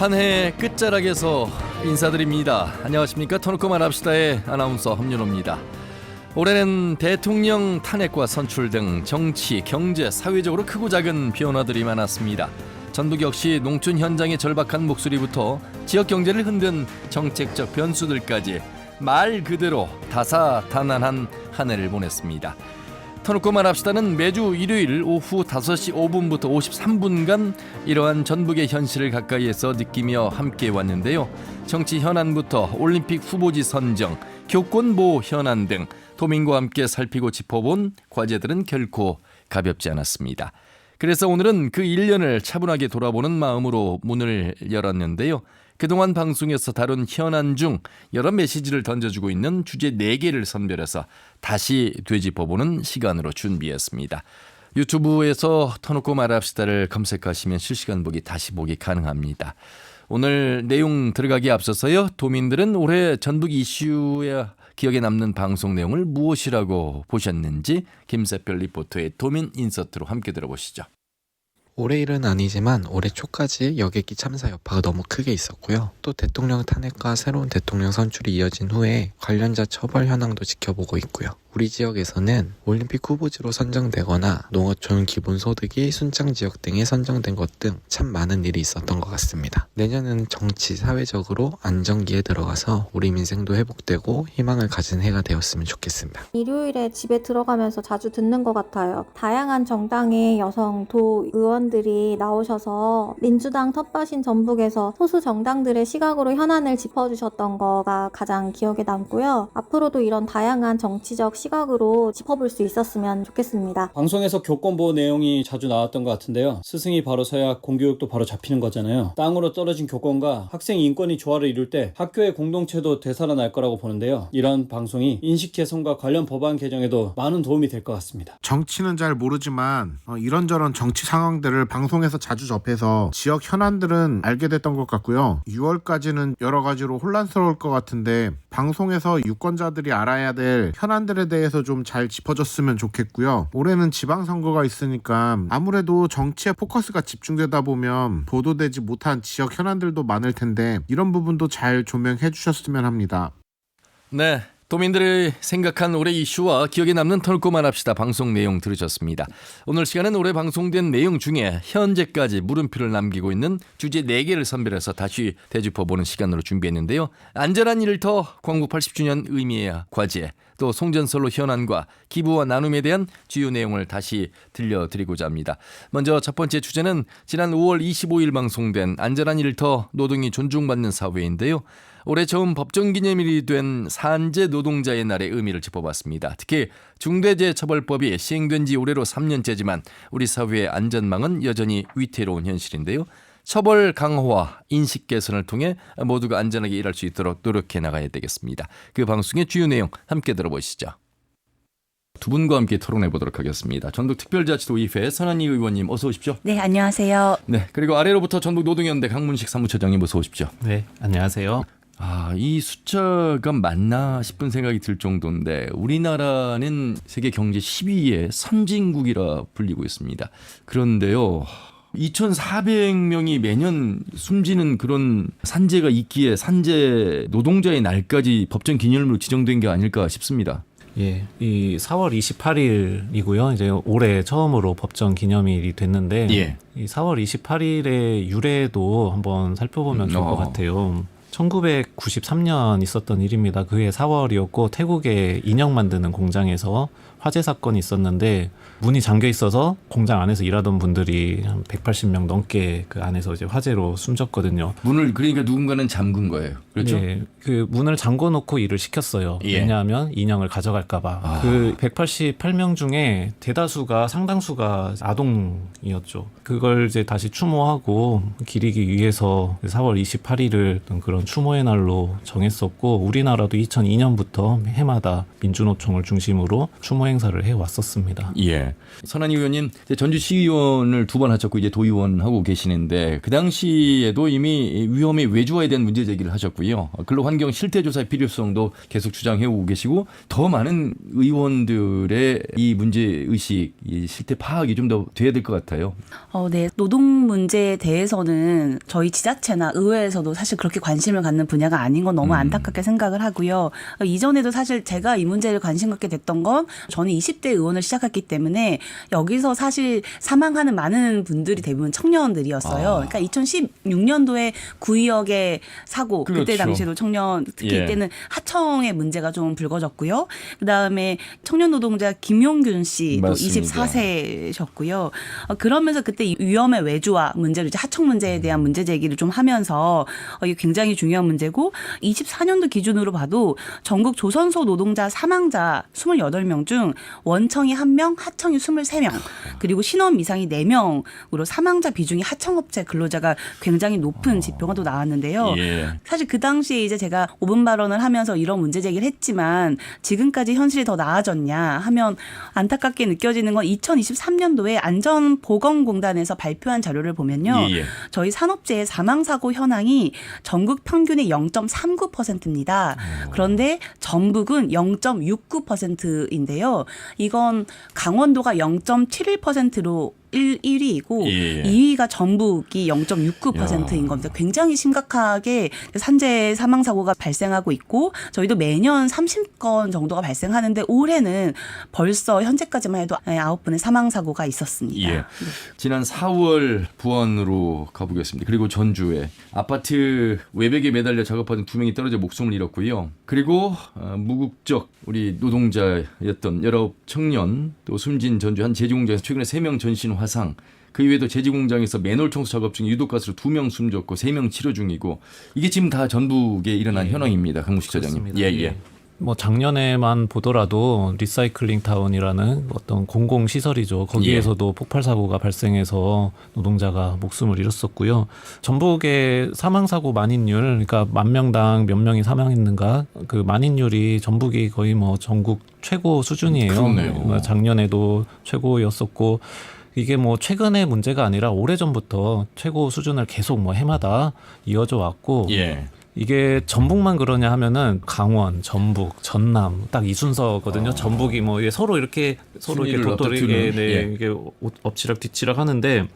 한 해 끝자락에서 인사드립니다. 안녕하십니까. 터놓고 말합시다의 아나운서 함윤호입니다. 올해는 대통령 탄핵과 선출 등 정치, 경제, 사회적으로 크고 작은 변화들이 많았습니다. 전북 역시 농촌 현장의 절박한 목소리부터 지역 경제를 흔든 정책적 변수들까지 말 그대로 다사다난한 한 해를 보냈습니다. 터놓고 말합시다는 매주 일요일 오후 5시 5분부터 53분간 이러한 전북의 현실을 가까이에서 느끼며 함께 왔는데요. 정치 현안부터 올림픽 후보지 선정, 교권보호 현안 등 도민과 함께 살피고 짚어본 과제들은 결코 가볍지 않았습니다. 그래서 오늘은 그 1년을 차분하게 돌아보는 마음으로 문을 열었는데요. 그동안 방송에서 다룬 현안 중 여러 메시지를 던져주고 있는 주제 4개를 선별해서 다시 되짚어보는 시간으로 준비했습니다. 유튜브에서 터놓고 말합시다를 검색하시면 실시간 보기, 다시 보기 가능합니다. 오늘 내용 들어가기에 앞서서요. 도민들은 올해 전북 이슈에 기억에 남는 방송 내용을 무엇이라고 보셨는지 김세별 리포터의 도민 인서트로 함께 들어보시죠. 올해 일은 아니지만 올해 초까지 여객기 참사 여파가 너무 크게 있었고요. 또 대통령 탄핵과 새로운 대통령 선출이 이어진 후에 관련자 처벌 현황도 지켜보고 있고요. 우리 지역에서는 올림픽 후보지로 선정되거나 농어촌 기본소득이 순창 지역 등에 선정된 것 등 참 많은 일이 있었던 것 같습니다. 내년은 정치, 사회적으로 안정기에 들어가서 우리 민생도 회복되고 희망을 가진 해가 되었으면 좋겠습니다. 일요일에 집에 들어가면서 자주 듣는 것 같아요. 다양한 정당의 여성 도의원들이 나오셔서 민주당 텃밭인 전북에서 소수 정당들의 시각으로 현안을 짚어주셨던 거가 가장 기억에 남고요. 앞으로도 이런 다양한 정치적 시각으로 짚어볼 수 있었으면 좋겠습니다. 방송에서 교권보호 내용이 자주 나왔던 것 같은데요. 스승이 바로 서야 공교육도 바로 잡히는 거잖아요. 땅으로 떨어진 교권과 학생 인권이 조화를 이룰 때 학교의 공동체도 되살아날 거라고 보는데요. 이런 방송이 인식 개선과 관련 법안 개정에도 많은 도움이 될 것 같습니다. 정치는 잘 모르지만 이런저런 정치 상황들을 방송에서 자주 접해서 지역 현안들은 알게 됐던 것 같고요. 6월까지는 여러 가지로 혼란스러울 것 같은데 방송에서 유권자들이 알아야 될 현안들에 대해서 좀 잘 짚어줬으면 좋겠고요. 올해는 지방선거가 있으니까 아무래도 정치에 포커스가 집중되다 보면 보도되지 못한 지역 현안들도 많을 텐데 이런 부분도 잘 조명해 주셨으면 합니다. 네, 도민들이 생각한 올해 이슈와 기억에 남는 터놓고 말합시다 방송 내용 들으셨습니다. 오늘 시간은 올해 방송된 내용 중에 현재까지 물음표를 남기고 있는 주제 4개를 선별해서 다시 되짚어보는 시간으로 준비했는데요. 안전한 일터 광복 80주년 의미의 과제, 또 송전선로 현안과 기부와 나눔에 대한 주요 내용을 다시 들려드리고자 합니다. 먼저 첫 번째 주제는 지난 5월 25일 방송된 안전한 일터 노동이 존중받는 사회인데요. 올해 처음 법정기념일이 된 산재 노동자의 날의 의미를 짚어봤습니다. 특히 중대재해처벌법이 시행된 지 올해로 3년째지만 우리 사회의 안전망은 여전히 위태로운 현실인데요. 처벌 강화와 인식 개선을 통해 모두가 안전하게 일할 수 있도록 노력해 나가야 되겠습니다. 그 방송의 주요 내용 함께 들어보시죠. 두 분과 함께 토론해 보도록 하겠습니다. 전북특별자치도 2회 선한희 의원님 어서 오십시오. 네, 안녕하세요. 네, 그리고 아래로부터 전북노동연대 강문식 사무처장님 어서 오십시오. 네, 안녕하세요. 이 숫자가 맞나 싶은 생각이 들 정도인데 우리나라는 세계 경제 10위의 선진국이라 불리고 있습니다. 그런데요, 2,400명이 매년 숨지는 그런 산재가 있기에 산재 노동자의 날까지 법정 기념일로 지정된 게 아닐까 싶습니다. 예, 이 4월 28일이고요. 이제 올해 처음으로 법정 기념일이 됐는데 예. 이 4월 28일의 유래도 한번 살펴보면 좋을 것 같아요. 1993년 있었던 일입니다. 그해 4월이었고 태국의 인형 만드는 공장에서 화재 사건이 있었는데 문이 잠겨 있어서 공장 안에서 일하던 분들이 한 180명 넘게 그 안에서 이제 화재로 숨졌거든요. 문을 그러니까 누군가는 잠근 거예요. 그렇죠? 네, 그 문을 잠궈 놓고 일을 시켰어요. 예. 왜냐하면 인형을 가져갈까봐. 그 188명 중에 대다수가 상당수가 아동이었죠. 그걸 이제 다시 추모하고 기리기 위해서 4월 28일을 그런 그런 추모의 날로 정했었고 우리나라도 2002년부터 해마다 민주노총을 중심으로 추모 행사를 해왔었습니다. 예. 선한희 의원님 이제 전주시의원을 2번 하셨고 이제 도의원 하고 계시는데 그 당시에도 이미 위험의 외주화에 대한 문제 제기를 하셨고요. 근로환경 실태조사의 필요성도 계속 주장해오고 계시고 더 많은 의원들의 이 문제의식, 이 실태 파악이 좀 더 돼야 될 것 같아요. 네. 노동 문제에 대해서는 저희 지자체나 의회에서도 사실 그렇게 관심을 갖는 분야가 아닌 건 너무 안타깝게 생각을 하고요. 이전에도 사실 제가 이 문제를 관심 갖게 됐던 건 저는 20대 의원을 시작했기 때문에 여기서 사실 사망하는 많은 분들이 대부분 청년들이었어요. 그러니까 2016년도에 구의역의 사고, 그렇죠. 그때 당시에도 청년, 특히 예. 이때는 하청의 문제가 좀 불거졌고요. 그다음에 청년 노동자 김용균 씨도 맞습니다. 24세셨고요. 그러면서 그때 위험의 외주화 문제로 이제 하청 문제에 대한 문제 제기를 좀 하면서 이게 굉장히 중요한 문제고 24년도 기준으로 봐도 전국 조선소 노동자 사망자 28명 중 원청이 1명, 하청이 23명, 그리고 신원 미상이 4명으로 사망자 비중이 하청업체 근로자가 굉장히 높은 지표가 또 나왔는데요. 예. 사실 그 당시에 이제 제가 5분 발언을 하면서 이런 문제 제기를 했지만 지금까지 현실이 더 나아졌냐 하면 안타깝게 느껴지는 건 2023년도에 안전보건공단에서 발표한 자료를 보면요. 예. 저희 산업재해 사망사고 현황이 전국 평균의 0.39%입니다. 그런데 전북은 0.69%인데요. 이건 강원도가 0.71%로 1위이고 예. 2위가 전북이 0.69%인 겁니다. 굉장히 심각하게 산재 사망 사고가 발생하고 있고 저희도 매년 30건 정도가 발생하는데 올해는 벌써 현재까지만 해도 9분의 사망 사고가 있었습니다. 예. 지난 4월 부안으로 가보겠습니다. 그리고 전주에 아파트 외벽에 매달려 작업하던 2명이 떨어져 목숨을 잃었고요. 그리고 무국적 우리 노동자였던 19 청년 또 숨진 전주 한 제지공장에서 최근에 3명 전신 화상, 그 이외에도 제지공장에서 맨홀 청소 작업 중에 유독가스로 2명 숨졌고 3명 치료 중이고 이게 지금 다 전북에 일어난 현황입니다. 강무식 차장님. 예. 뭐 작년에만 보더라도 리사이클링 타운이라는 어떤 공공 시설이죠. 거기에서도 폭발 사고가 발생해서 노동자가 목숨을 잃었었고요. 전북의 사망 사고 만인율, 그러니까 10,000명당 몇 명이 사망했는가, 그 만인율이 전북이 거의 뭐 전국 최고 수준이에요. 그렇네요. 작년에도 최고였었고. 이게 뭐 최근의 문제가 아니라 오래전부터 최고 수준을 계속 뭐 해마다 이어져 왔고 예. 이게 전북만 그러냐 하면은 강원, 전북, 전남 딱 이 순서거든요. 전북이 뭐 서로 이렇게 순위를 도토리게 엎드리는, 예. 이게 엎치락 뒤치락 하는데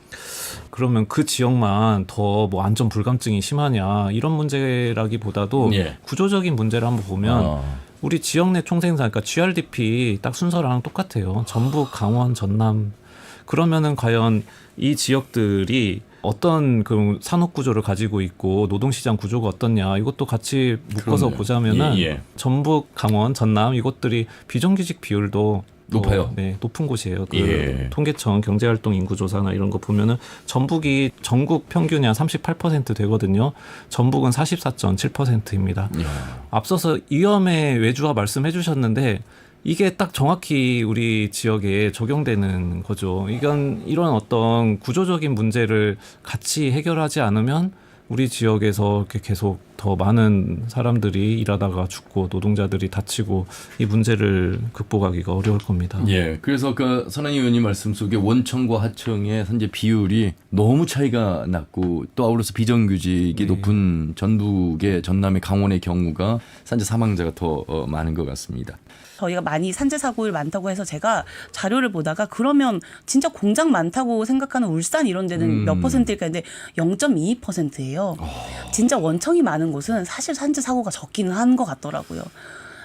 그러면 그 지역만 더 뭐 안전 불감증이 심하냐 이런 문제라기보다도 예. 구조적인 문제를 한번 보면 우리 지역 내 총생산, 그러니까 GRDP 딱 순서랑 똑같아요. 전북, 강원, 전남. 그러면은 과연 이 지역들이 어떤 그 산업 구조를 가지고 있고 노동시장 구조가 어떻냐 이것도 같이 묶어서 그럼요. 보자면은 예. 전북, 강원, 전남 이것들이 비정규직 비율도 높아요. 네, 높은 곳이에요. 그 예. 통계청 경제활동 인구조사나 이런 거 보면은 전북이 전국 평균이 한 38% 되거든요. 전북은 44.7%입니다. 앞서서 위험의 외주화 말씀해 주셨는데 이게 딱 정확히 우리 지역에 적용되는 거죠. 이런 어떤 구조적인 문제를 같이 해결하지 않으면 우리 지역에서 이렇게 계속 더 많은 사람들이 일하다가 죽고 노동자들이 다치고 이 문제를 극복하기가 어려울 겁니다. 예. 그래서 그 선한희 의원님 말씀 속에 원청과 하청의 산재 비율이 너무 차이가 났고 또 아울러서 비정규직이 높은 전북의 전남의 강원의 경우가 산재 사망자가 더 많은 것 같습니다. 저희가 많이 산재 사고를 많다고 해서 제가 자료를 보다가 그러면 진짜 공장 많다고 생각하는 울산 이런 데는 몇 퍼센트일까 했는데 0.22%예요. 진짜 원청이 많은 곳은 사실 산재 사고가 적기는 한 것 같더라고요.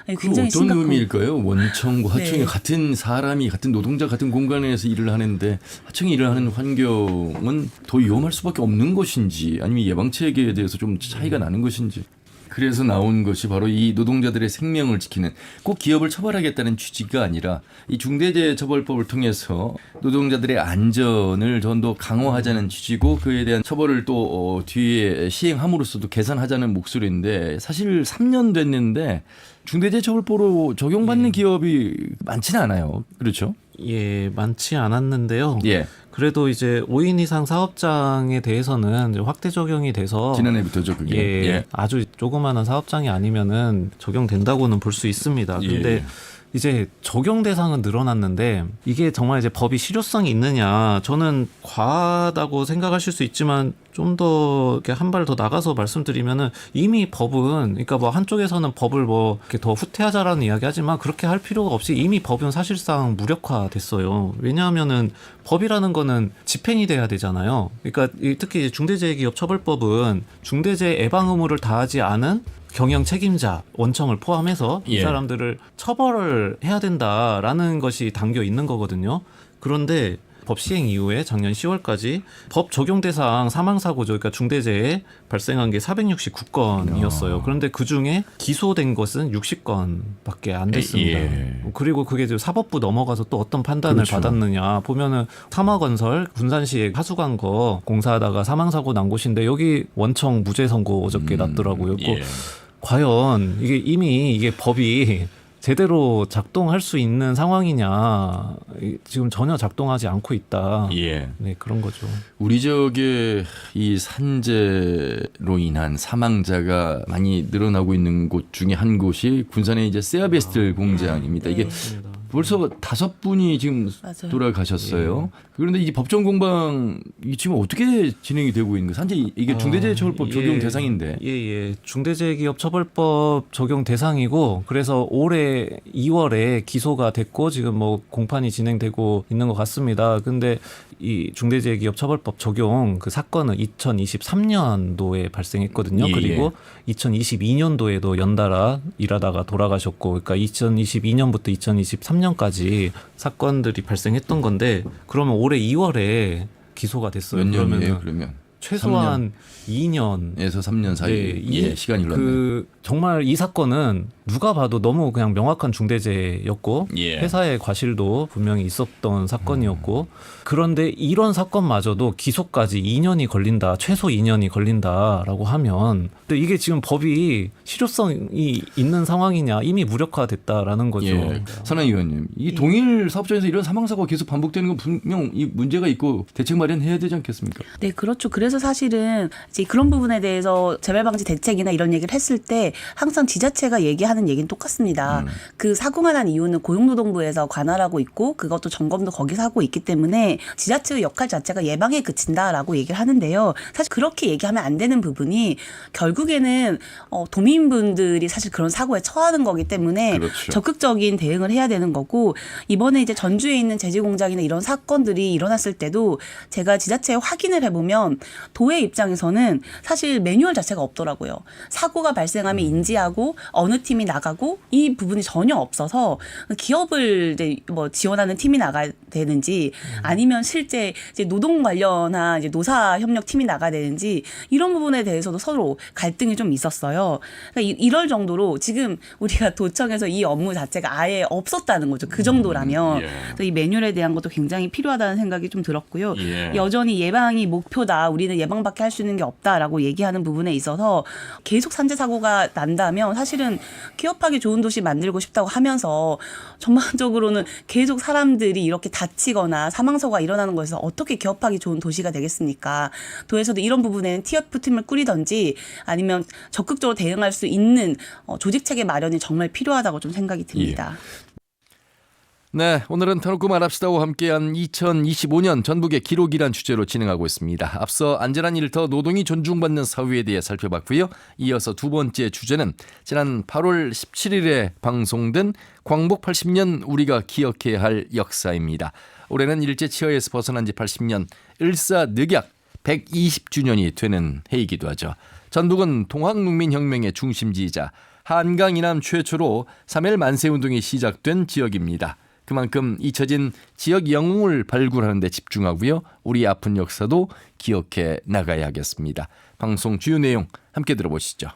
굉장히 어떤 심각한 의미일까요? 원청과 하청이 네. 같은 사람이 같은 노동자 같은 공간에서 일을 하는데 하청이 일을 하는 환경은 더 위험할 수밖에 없는 것인지 아니면 예방책에 대해서 좀 차이가 나는 것인지. 그래서 나온 것이 바로 이 노동자들의 생명을 지키는 꼭 기업을 처벌하겠다는 취지가 아니라 이 중대재해처벌법을 통해서 노동자들의 안전을 좀 더 강화하자는 취지고 그에 대한 처벌을 또 뒤에 시행함으로써도 개선하자는 목소리인데 사실 3년 됐는데 중대재해처벌법으로 적용받는 기업이 많지는 않아요. 그렇죠? 예, 많지 않았는데요. 예. 그래도 이제 5인 이상 사업장에 대해서는 이제 확대 적용이 돼서 지난해부터죠, 그게. 예, 아주 조그마한 사업장이 아니면은 적용된다고는 볼 수 있습니다. 근데 예. 이제 적용 대상은 늘어났는데 이게 정말 이제 법이 실효성이 있느냐, 저는 과하다고 생각하실 수 있지만 좀 더 이렇게 한 발 더 나가서 말씀드리면은 이미 법은, 그러니까 뭐 한쪽에서는 법을 뭐 이렇게 더 후퇴하자라는 이야기하지만 그렇게 할 필요가 없이 이미 법은 사실상 무력화됐어요. 왜냐하면은 법이라는 거는 집행이 돼야 되잖아요. 그러니까 특히 중대재해기업처벌법은 중대재해 예방 의무를 다하지 않은 경영 책임자 원청을 포함해서 이 예. 사람들을 처벌을 해야 된다라는 것이 담겨 있는 거거든요. 그런데 법 시행 이후에 작년 10월까지 법 적용 대상 사망사고죠. 그러니까 중대재해 발생한 게 469건이었어요. 그런데 그중에 기소된 것은 60건밖에 안 됐습니다. 예. 그리고 그게 이제 사법부 넘어가서 또 어떤 판단을 그렇죠. 받았느냐 보면은 삼화건설 군산시에 하수관 거 공사하다가 사망사고 난 곳인데 여기 원청 무죄 선고 어저께 났더라고요. 예. 과연 이게 이미 이게 법이 제대로 작동할 수 있는 상황이냐, 지금 전혀 작동하지 않고 있다. 예. 네, 그런 거죠. 우리 지역에 이 산재로 인한 사망자가 많이 늘어나고 있는 곳 중에 한 곳이 군산의 이제 세아베스트 공장입니다. 이게 벌써 5분이 지금 맞아요. 돌아가셨어요. 그런데 이 법정 공방 지금 어떻게 진행이 되고 있는 거예요? 산재 이게 중대재해처벌법 적용 대상인데. 예. 중대재해기업처벌법 적용 대상이고, 그래서 올해 2월에 기소가 됐고 지금 뭐 공판이 진행되고 있는 것 같습니다. 근데 이 중대재해기업처벌법 적용 그 사건은 2023년도에 발생했거든요. 예. 그리고 2022년도에도 연달아 일하다가 돌아가셨고, 그러니까 2022년부터 2023년까지 사건들이 발생했던 건데, 그러면 올해 2월에 기소가 됐어요. 몇 년이에요, 그러면은 그러면? 최소한 2년 에서 3년 사이 네, 시간이 흘렀네. 그 정말 이 사건은 누가 봐도 너무 그냥 명확한 중대재해였고 예. 회사의 과실도 분명히 있었던 사건이었고, 그런데 이런 사건마저도 기소까지 2년이 걸린다, 최소 2년이 걸린다라고 하면, 근데 이게 지금 법이 실효성이 있는 상황이냐, 이미 무력화됐다라는 거죠. 예. 선한 의원님, 이 동일 사업장에서 이런 사망사고가 계속 반복되는 건 분명 이 문제가 있고 대책 마련해야 되지 않겠습니까? 네, 그렇죠. 그래서 사실은 이제 그런 부분에 대해서 재발 방지 대책이나 이런 얘기를 했을 때 항상 지자체가 얘기하는 얘기는 똑같습니다. 그 사고가 난 이유는 고용노동부에서 관할하고 있고 그것도 점검도 거기서 하고 있기 때문에 지자체의 역할 자체가 예방에 그친다라고 얘기를 하는데요. 사실 그렇게 얘기하면 안 되는 부분이 결국에는 도민분들이 사실 그런 사고에 처하는 거기 때문에 그렇죠. 적극적인 대응을 해야 되는 거고, 이번에 이제 전주에 있는 제지공장이나 이런 사건들이 일어났을 때도 제가 지자체에 확인을 해보면 도의 입장에서는 사실 매뉴얼 자체가 없더라고요. 사고가 발생하면 인지하고 어느 팀이 나가고 이 부분이 전혀 없어서 기업을 이제 뭐 지원하는 팀이 나가야 되는지 아니면 실제 이제 노동 관련한 이제 노사 협력 팀이 나가야 되는지 이런 부분에 대해서도 서로 갈등이 좀 있었어요. 그러니까 이럴 정도로 지금 우리가 도청에서 이 업무 자체가 아예 없었다는 거죠. 그 정도라면. 그래서 이 매뉴얼에 대한 것도 굉장히 필요하다는 생각이 좀 들었고요. 예. 여전히 예방이 목표다. 우리는 예방밖에 할 수 있는 게 없다라고 얘기하는 부분에 있어서 계속 산재 사고가 난다면 사실은 기업하기 좋은 도시 만들고 싶다고 하면서 전반적으로는 계속 사람들이 이렇게 다치거나 사망사고가 일어나는 것에서 어떻게 기업하기 좋은 도시가 되겠습니까? 도에서도 이런 부분에는 TF팀을 꾸리든지 아니면 적극적으로 대응할 수 있는 조직 체계 마련이 정말 필요하다고 좀 생각이 듭니다. 네, 오늘은 터놓고 말합시다와 함께한 2025년 전북의 기록이란 주제로 진행하고 있습니다. 앞서 안전한 일터 노동이 존중받는 사회에 대해 살펴봤고요. 이어서 두 번째 주제는 지난 8월 17일에 방송된 광복 80년 우리가 기억해야 할 역사입니다. 올해는 일제치하에서 벗어난 지 80년 일사늑약 120주년이 되는 해이기도 하죠. 전북은 동학농민혁명의 중심지이자 한강 이남 최초로 3.1 만세운동이 시작된 지역입니다. 그만큼 잊혀진 지역 영웅을 발굴하는 데 집중하고요. 우리 아픈 역사도 기억해 나가야 하겠습니다. 방송 주요 내용 함께 들어보시죠.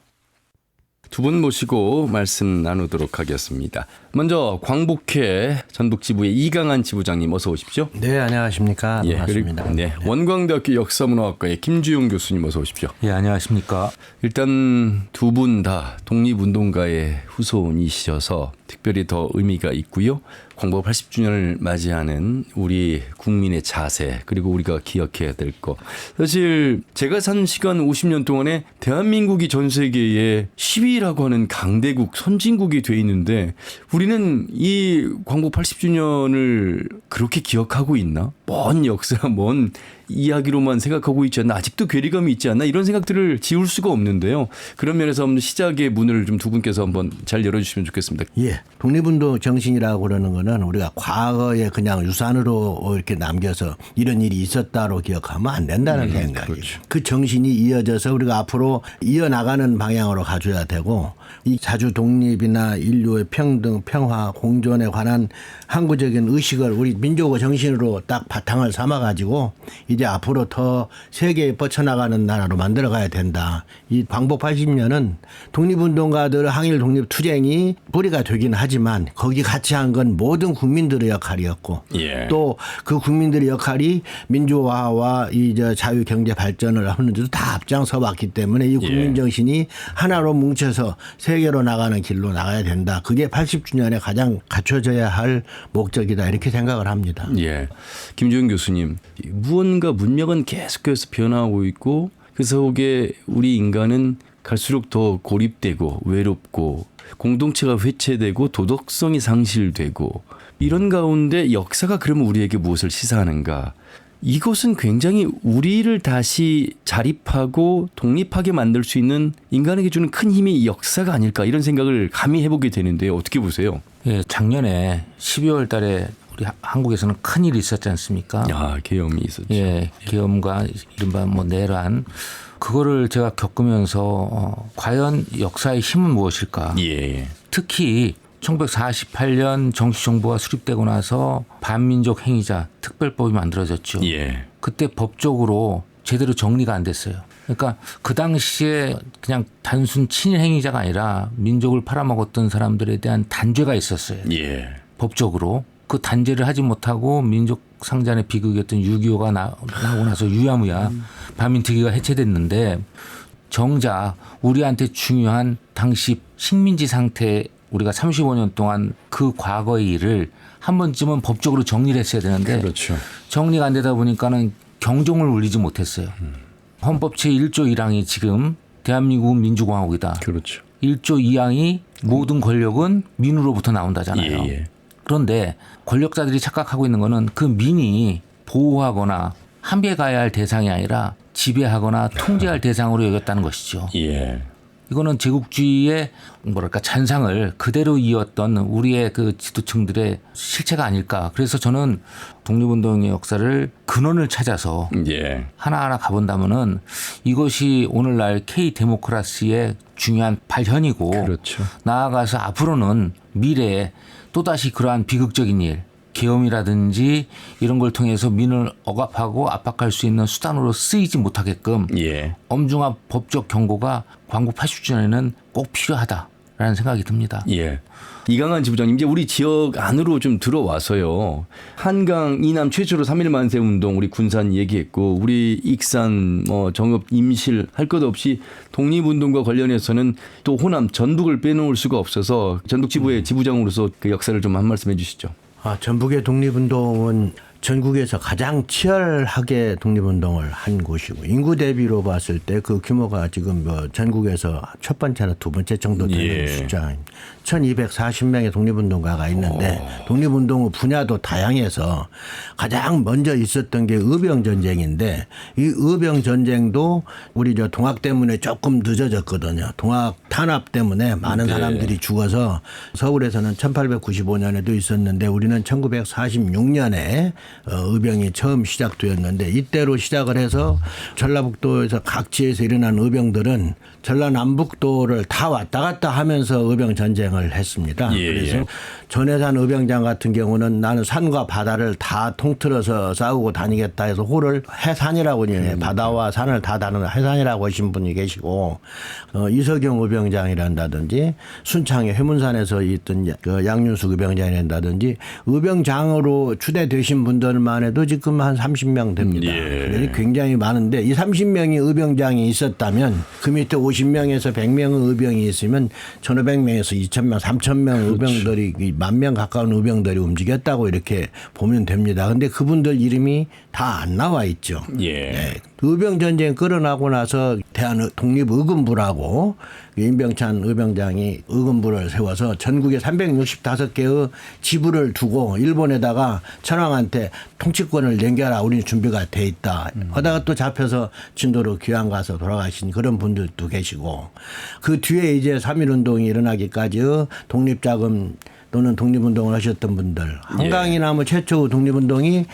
두 분 모시고 말씀 나누도록 하겠습니다. 먼저 광복회 전북지부의 이강한 지부장님 어서 오십시오. 네, 안녕하십니까. 반갑습니다. 그리고 원광대학교 역사문화학과의 김주용 교수님 어서 오십시오. 예, 안녕하십니까. 일단 두 분 다 독립운동가의 후손이셔서 특별히 더 의미가 있고요. 광복 80주년을 맞이하는 우리 국민의 자세 그리고 우리가 기억해야 될 거. 사실 제가 산 시간 50년 동안에 대한민국이 전 세계에 10위라고 하는 강대국 선진국이 돼 있는데 우리는 이 광복 80주년을 그렇게 기억하고 있나? 먼 역사, 먼 이야기로만 생각하고 있지 않나? 아직도 괴리감이 있지 않나? 이런 생각들을 지울 수가 없는데요. 그런 면에서 한번 시작의 문을 좀 두 분께서 한번 잘 열어주시면 좋겠습니다. 예. 독립운동 정신이라고 그러는 거는 우리가 과거에 그냥 유산으로 이렇게 남겨서 이런 일이 있었다로 기억하면 안 된다는 생각이에요. 그렇죠. 그 정신이 이어져서 우리가 앞으로 이어나가는 방향으로 가줘야 되고 이 자주 독립이나 인류의 평등, 평화, 공존에 관한 항구적인 의식을 우리 민족의 정신으로 딱 바탕을 삼아가지고 이제 앞으로 더 세계에 뻗쳐나가는 나라로 만들어가야 된다. 이 광복 80년은 독립운동가들 항일 독립 투쟁이 뿌리가 되긴 하지만 거기 같이 한 건 모든 국민들의 역할이었고 예. 또 그 국민들의 역할이 민주화와 이 자유 경제 발전을 하는데도 다 앞장서 왔기 때문에 이 국민 정신이 하나로 뭉쳐서 세계로 나가는 길로 나가야 된다. 그게 80주년에 가장 갖춰져야 할 목적이다. 이렇게 생각을 합니다. 예. 김주영 교수님, 무언가 문명은 계속해서 변화하고 있고 그 속에 우리 인간은 갈수록 더 고립되고 외롭고 공동체가 회체되고 도덕성이 상실되고 이런 가운데 역사가 그러면 우리에게 무엇을 시사하는가? 이것은 굉장히 우리를 다시 자립하고 독립하게 만들 수 있는 인간에게 주는 큰 힘이 이 역사가 아닐까 이런 생각을 감히 해보게 되는데요. 어떻게 보세요? 예, 작년에 12월 달에 우리 한국에서는 큰 일이 있었지 않습니까? 아, 계엄이 있었죠. 예, 계엄과 이른바 내란. 그거를 제가 겪으면서 과연 역사의 힘은 무엇일까? 예. 특히 1948년 정치정부가 수립되고 나서 반민족 행위자 특별법이 만들어졌죠. 예. 그때 법적으로 제대로 정리가 안 됐어요. 그러니까 그 당시에 그냥 단순 친일 행위자가 아니라 민족을 팔아먹었던 사람들에 대한 단죄가 있었어요. 예. 법적으로. 그 단죄를 하지 못하고 민족 상잔의 비극이었던 6.25가 나오고 나서 유야무야 반민특위가 해체됐는데 정작 우리한테 중요한 당시 식민지 상태 우리가 35년 동안 그 과거의 일을 한 번쯤은 법적으로 정리를 했어야 되는데 그렇죠. 정리가 안 되다 보니까는 경종을 울리지 못했어요. 헌법 제1조 1항이 지금 대한민국은 민주공화국이다. 그렇죠. 1조 2항이 모든 권력은 민으로부터 나온다잖아요. 예. 그런데 권력자들이 착각하고 있는 거는 그 민이 보호하거나 함께 가야 할 대상이 아니라 지배하거나 통제할 대상으로 여겼다는 것이죠. 예. 이거는 제국주의의 잔상을 그대로 이었던 우리의 그 지도층들의 실체가 아닐까. 그래서 저는 독립운동의 역사를 근원을 찾아서 예. 하나하나 가본다면은 이것이 오늘날 K 데모크라시의 중요한 발현이고 그렇죠. 나아가서 앞으로는 미래에 또다시 그러한 비극적인 일, 계엄이라든지 이런 걸 통해서 민을 억압하고 압박할 수 있는 수단으로 쓰이지 못하게끔 예. 엄중한 법적 경고가 광복 80주년에는 꼭 필요하다라는 생각이 듭니다. 예. 이강한 지부장님, 이제 우리 지역 안으로 좀 들어와서요. 한강 이남 최초로 3.1 만세 운동 우리 군산 얘기했고 우리 익산 정읍 임실 할 것 없이 독립운동과 관련해서는 또 호남 전북을 빼놓을 수가 없어서 전북 지부의 지부장으로서 그 역사를 좀 한 말씀 해 주시죠. 전북의 독립운동은 전국에서 가장 치열하게 독립운동을 한 곳이고 인구 대비로 봤을 때 그 규모가 지금 전국에서 첫 번째나 두 번째 정도 되는 숫자입니다. 1240명의 독립운동가가 있는데 독립운동 분야도 다양해서 가장 먼저 있었던 게 의병전쟁인데 이 의병전쟁도 우리 동학 때문에 조금 늦어졌거든요. 동학 탄압 때문에 많은 사람들이 죽어서 서울에서는 1895년에도 있었는데 우리는 1946년에 의병이 처음 시작되었는데 이때로 시작을 해서 전라북도에서 각지에서 일어난 의병들은 전라남북도를 다 왔다 갔다 하면서 의병 전쟁을 했습니다. 그래서 전해산 의병장 같은 경우는 나는 산과 바다를 다 통틀어서 싸우고 다니겠다 해서 호를 해산이라고 해요. 바다와 산을 다 다루는 해산이라고 하신 분이 계시고 이석영 의병장이란다든지 순창의 해문산에서 있던 그 양윤숙 의병장이란다든지 의병장으로 추대되신 분들 의병들만 해도 지금 한 30명 됩니다. 그래서 굉장히 많은데 이 30명이 의병장이 있었다면 그 밑에 50명에서 100명의 의병이 있으면 1500명에서 2000명, 3000명 의병들이 10,000명 가까운 의병들이 움직였다고 이렇게 보면 됩니다. 근데 그분들 이름이 다 안 나와 있죠. 네. 의병 전쟁 끌어나고 나서 대한 독립의금부라고 임병찬 의병장이 의금부를 세워서 전국에 365개의 지부를 두고 일본에다가 천황한테 통치권을 넘겨라. 우리는 준비가 돼 있다. 하다가 또 잡혀서 진도로 귀양 가서 돌아가신 그런 분들도 계시고 그 뒤에 이제 3.1운동이 일어나기까지 독립자금 또는 독립운동을 하셨던 분들. 한강이나 뭐 최초 독립운동이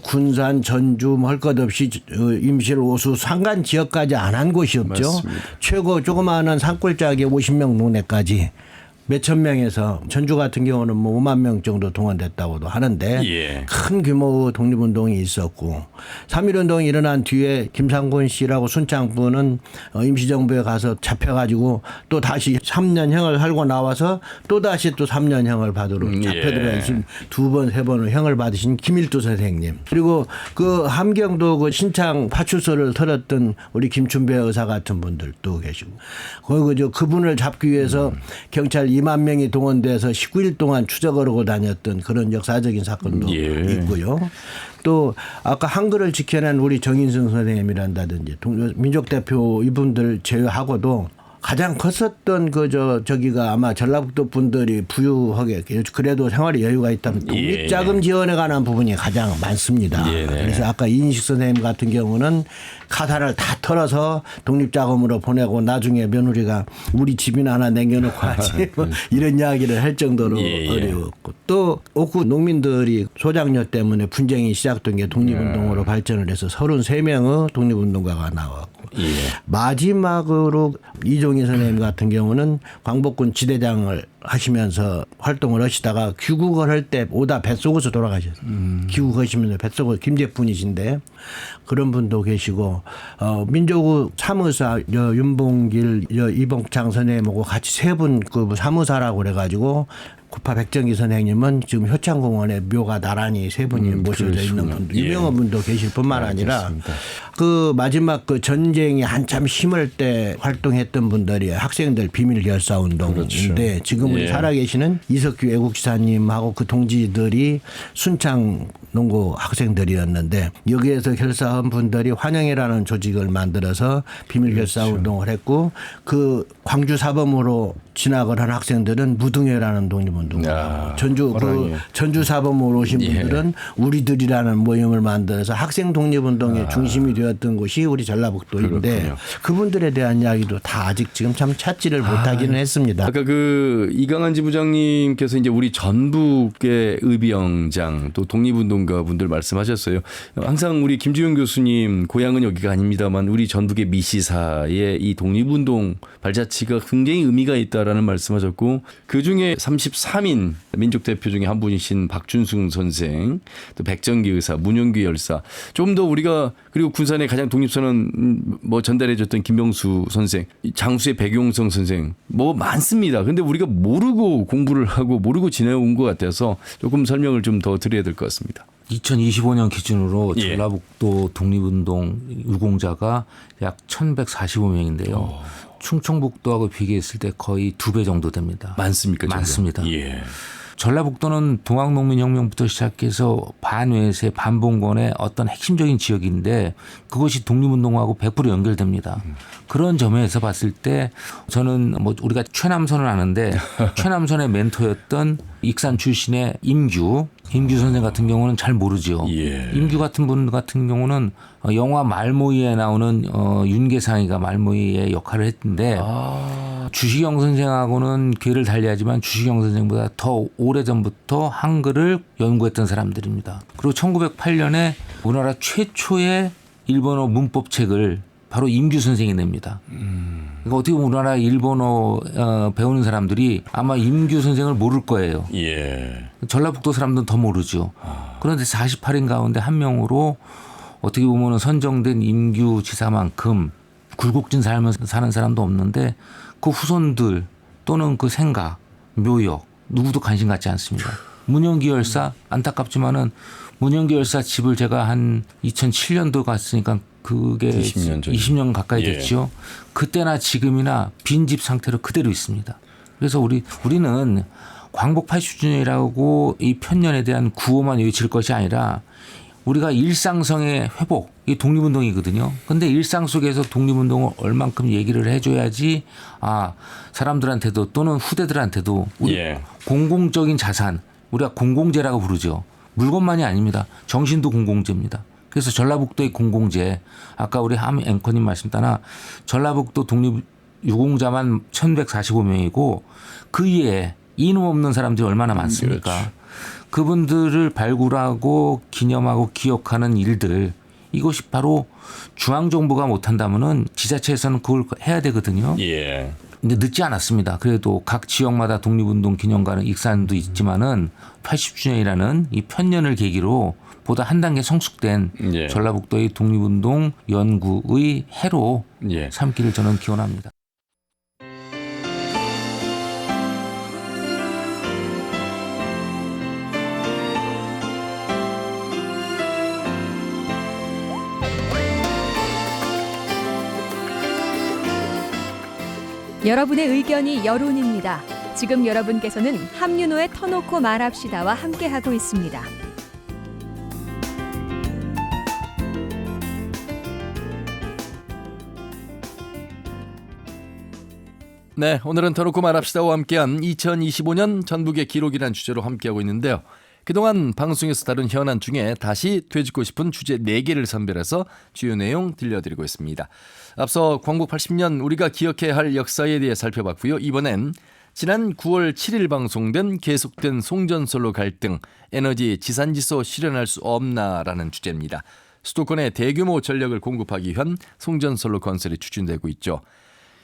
군산, 전주 할 것 없이 임실, 오수, 산간 지역까지 안 한 곳이 없죠. 맞습니다. 최고 조그마한 산골짜기 50명 동네까지 몇천 명에서 전주 같은 경우는 뭐 5만 명 정도 동원됐다고도 하는데 큰 규모의 독립운동이 있었고 3.1운동이 일어난 뒤에 김상곤 씨라고 순창부는 임시정부에 가서 잡혀가지고 또 다시 3년형을 살고 나와서 또 다시 또 3년형을 받으러 잡혀들어가신 2번, 3번을 형을 받으신 김일두 선생님 그리고 그 함경도 그 신창 파출소를 털었던 우리 김춘배 의사 같은 분들도 계시고 거기 그분을 잡기 위해서 경찰 2만 명이 동원돼서 19일 동안 추적을 하고 다녔던 그런 역사적인 사건도 있고요. 또 아까 한글을 지켜낸 우리 정인승 선생님이란다든지 민족대표 이분들 제외하고도 가장 컸었던 저기가 아마 전라북도 분들이 부유하게 그래도 생활에 여유가 있다면 독립자금 지원에 관한 부분이 가장 많습니다. 그래서 아까 이인식 선생님 같은 경우는 카사를 다 털어서 독립자금으로 보내고 나중에 며느리가 우리 집이나 하나 남겨놓고 하지 뭐 이런 이야기를 할 정도로 어려웠고 또 옥구 농민들이 소장료 때문에 분쟁이 시작된 게 독립운동으로 발전을 해서 33명의 독립운동가가 나왔고 마지막으로 이종희 선생님 같은 경우는 광복군 지대장을 하시면서 활동을 하시다가 귀국을 할 때 오다 뱃속에서 돌아가셨어요. 귀국하시면서 뱃속에 김재분이신데 그런 분도 계시고 민족의 사무사 윤봉길 이봉창 선생님하고 같이 세 분 그 사무사라고 그래가지고 구파 백정기 선생님은 지금 효창공원에 묘가 나란히 세 분이 모셔져 있는 분도 유명한 분도 계실 뿐만 아니라 그 마지막 그 전쟁이 한참 심할 때 활동했던 분들이 학생들 비밀결사운동인데 지금 우리 살아계시는 이석규 애국지사님하고 그 동지들이 순창 농구 학생들이었는데 여기에서 결사한 분들이 환영회라는 조직을 만들어서 비밀결사운동을 했고 그 광주 사범으로 진학을 한 학생들은 무등회라는 독립운동 전주 사범으로 오신 분들은 우리들이라는 모임을 만들어서 학생 독립운동의 중심이 되었던 곳이 우리 전라북도인데 그분들에 대한 이야기도 다 아직 지금 참 찾지를 못하기는 했습니다. 아까 그 이강한 지부장님께서 이제 우리 전북의 의병장 또 독립운동가 분들 말씀하셨어요. 항상 우리 김주영 교수님 고향은 여기가 아닙니다만 우리 전북의 미시사의 이 독립운동 발자취가 굉장히 의미가 있다라는 말씀하셨고 그중에 33인 민족 대표 중에 한 분이신 박준승 선생 또 백정기 의사 문영규 열사 좀 더 우리가 그리고 군산의 가장 독립선언 뭐 전달해줬던 김병수 선생 장수의 백용성 선생 뭐 많습니다. 근데 우리가 모르고 공부를 하고 모르고 지내온 것 같아서 조금 설명을 좀 더 드려야 될 것 같습니다. 2025년 기준으로 전라북도 독립운동 유공자가 약 1145명인데요. 충청북도하고 비교했을 때 거의 2배 정도 됩니다. 많습니까? 많습니다. 전라북도는 동학농민혁명부터 시작해서 반외세 반봉건의 어떤 핵심적인 지역인데 그것이 독립운동하고 100% 연결됩니다. 그런 점에서 봤을 때 저는 뭐 우리가 최남선을 아는데 최남선의 멘토였던 익산 출신의 임규 선생 같은 경우는 잘 모르죠. 임규 같은 분 같은 경우는 영화 말모이에 나오는 윤계상이가 말모이의 역할을 했는데 주시경 선생하고는 궤를 달리하지만 주시경 선생보다 더 오래전부터 한글을 연구했던 사람들입니다. 그리고 1908년에 우리나라 최초의 일본어 문법책을 바로 임규 선생이 냅니다. 그러니까 어떻게 보면 우리나라 일본어 배우는 사람들이 아마 임규 선생을 모를 거예요. 전라북도 사람들은 더 모르죠. 그런데 48인 가운데 한 명으로 어떻게 보면 선정된 임규 지사만큼 굴곡진 삶을 사는 사람도 없는데 그 후손들 또는 그 생각, 묘역 누구도 관심 갖지 않습니다. 문영기 열사 안타깝지만은 문영기 열사 집을 제가 한 2007년도 갔으니까 그게 20년 전. 20년 가까이 예. 됐죠. 그때나 지금이나 빈집 상태로 그대로 있습니다. 그래서 우리는 광복 80주년이라고 이 편년에 대한 구호만 외칠 것이 아니라 우리가 일상성의 회복, 이 독립운동이거든요. 근데 일상 속에서 독립운동을 얼만큼 얘기를 해줘야지 사람들한테도 또는 후대들한테도 우리 공공적인 자산, 우리가 공공재라고 부르죠. 물건만이 아닙니다. 정신도 공공재입니다. 그래서 전라북도의 공공재, 아까 우리 함 앵커님 말씀 따라 전라북도 독립 유공자만 1145명이고 그 위에 이름 없는 사람들이 얼마나 많습니까? 그렇죠. 그분들을 발굴하고 기념하고 기억하는 일들, 이것이 바로 중앙정부가 못한다면은 지자체에서는 그걸 해야 되거든요. 예. 근데 늦지 않았습니다. 그래도 각 지역마다 독립운동 기념관은 익산도 있지만은 80주년이라는 이 편년을 계기로 보다 한 단계 성숙된 예. 전라북도의 독립운동 연구의 해로 예. 삼기를 저는 기원합니다. 여러분의 의견이 여론입니다. 지금 여러분께서는 함윤호의 터놓고 말합시다와 함께하고 있습니다. 네, 오늘은 터놓고 말합시다와 함께한 2025년 전북의 기록이라는 주제로 함께하고 있는데요. 그동안 방송에서 다룬 현안 중에 다시 되짚고 싶은 주제 4개를 선별해서 주요 내용 들려드리고 있습니다. 앞서 광복 80년 우리가 기억해야 할 역사에 대해 살펴봤고요. 이번엔 지난 9월 7일 방송된 계속된 송전솔로 갈등, 에너지 지산지소 실현할 수 없나라는 주제입니다. 수도권에 대규모 전력을 공급하기 위한 송전솔로 건설이 추진되고 있죠.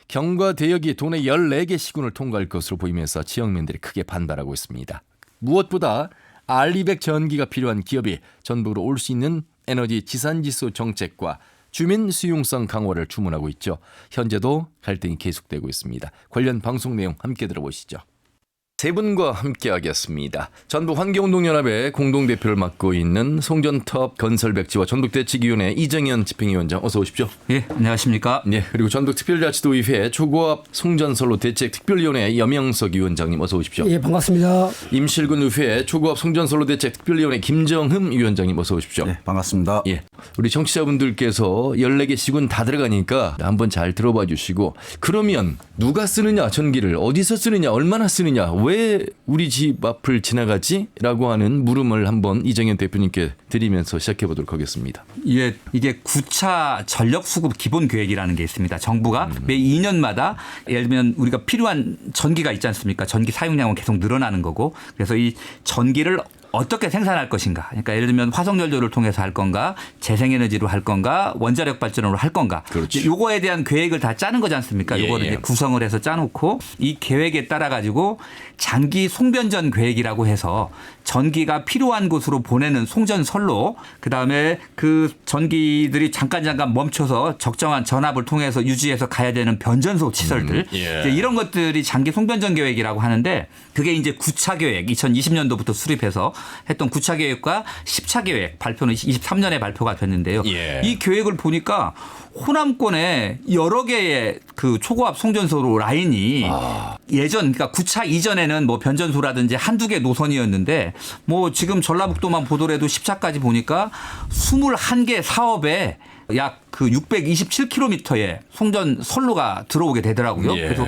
경과 대역이 도내 14개 시군을 통과할 것으로 보이면서 지역민들이 크게 반발하고 있습니다. 무엇보다 R200 전기가 필요한 기업이 전북으로 올 수 있는 에너지 지산지수 정책과 주민 수용성 강화를 주문하고 있죠. 현재도 갈등이 계속되고 있습니다. 관련 방송 내용 함께 들어보시죠. 세 분과 함께하겠습니다. 전북 환경운동연합의 공동대표를 맡고 있는 송전톱 건설백지와 전북대책위원회 이정현 집행위원장 어서 오십시오. 예, 안녕하십니까. 네, 그리고 전북특별자치도의회 초고압 송전선로 대책특별위원회 염영석 위원장님 어서 오십시오. 예, 반갑습니다. 임실군 의회 초고압 송전선로 대책특별위원회 김정흠 위원장님 어서 오십시오. 네, 반갑습니다. 예, 우리 청취자분들께서 14개 시군 다 들어가니까 한번 잘 들어봐 주시고, 그러면 누가 쓰느냐 전기를, 어디서 쓰느냐, 얼마나 쓰느냐, 왜 우리 집 앞을 지나가지? 라고 하는 물음을 한번 이정현 대표님께 드리면서 시작해 보도록 하겠습니다. 예, 이게 9차 전력수급 기본계획이라는 게 있습니다. 정부가 매 2년마다 예를 들면 우리가 필요한 전기가 있지 않습니까? 전기 사용량은 계속 늘어나는 거고, 그래서 이 전기를 어떻게 생산할 것인가. 그러니까 예를 들면 화석연료를 통해서 할 건가, 재생에너지로 할 건가, 원자력 발전으로 할 건가. 그렇지. 요거에 대한 계획을 다 짜는 거지 않습니까? 요거를 이제 구성을 해서 짜놓고 이 계획에 따라 가지고 장기 송변전 계획이라고 해서 전기가 필요한 곳으로 보내는 송전선로, 그다음에 그 전기들이 잠깐 멈춰서 적정한 전압을 통해서 유지해서 가야 되는 변전소 시설들, 이제 이런 것들이 장기 송변전 계획이라고 하는데, 그게 이제 9차 계획 2020년도부터 수립해서 했던 9차 계획과 10차 계획 발표는 23년에 발표가 됐는데요. 이 계획을 보니까 호남권에 여러 개의 그 초고압 송전소로 라인이 예전, 그러니까 9차 이전에는 뭐 변전소라든지 한두 개 노선이었는데, 뭐 지금 전라북도만 보더라도 10차까지 보니까 21개 사업에 약 그 627km의 송전 선로가 들어오게 되더라고요. 그래서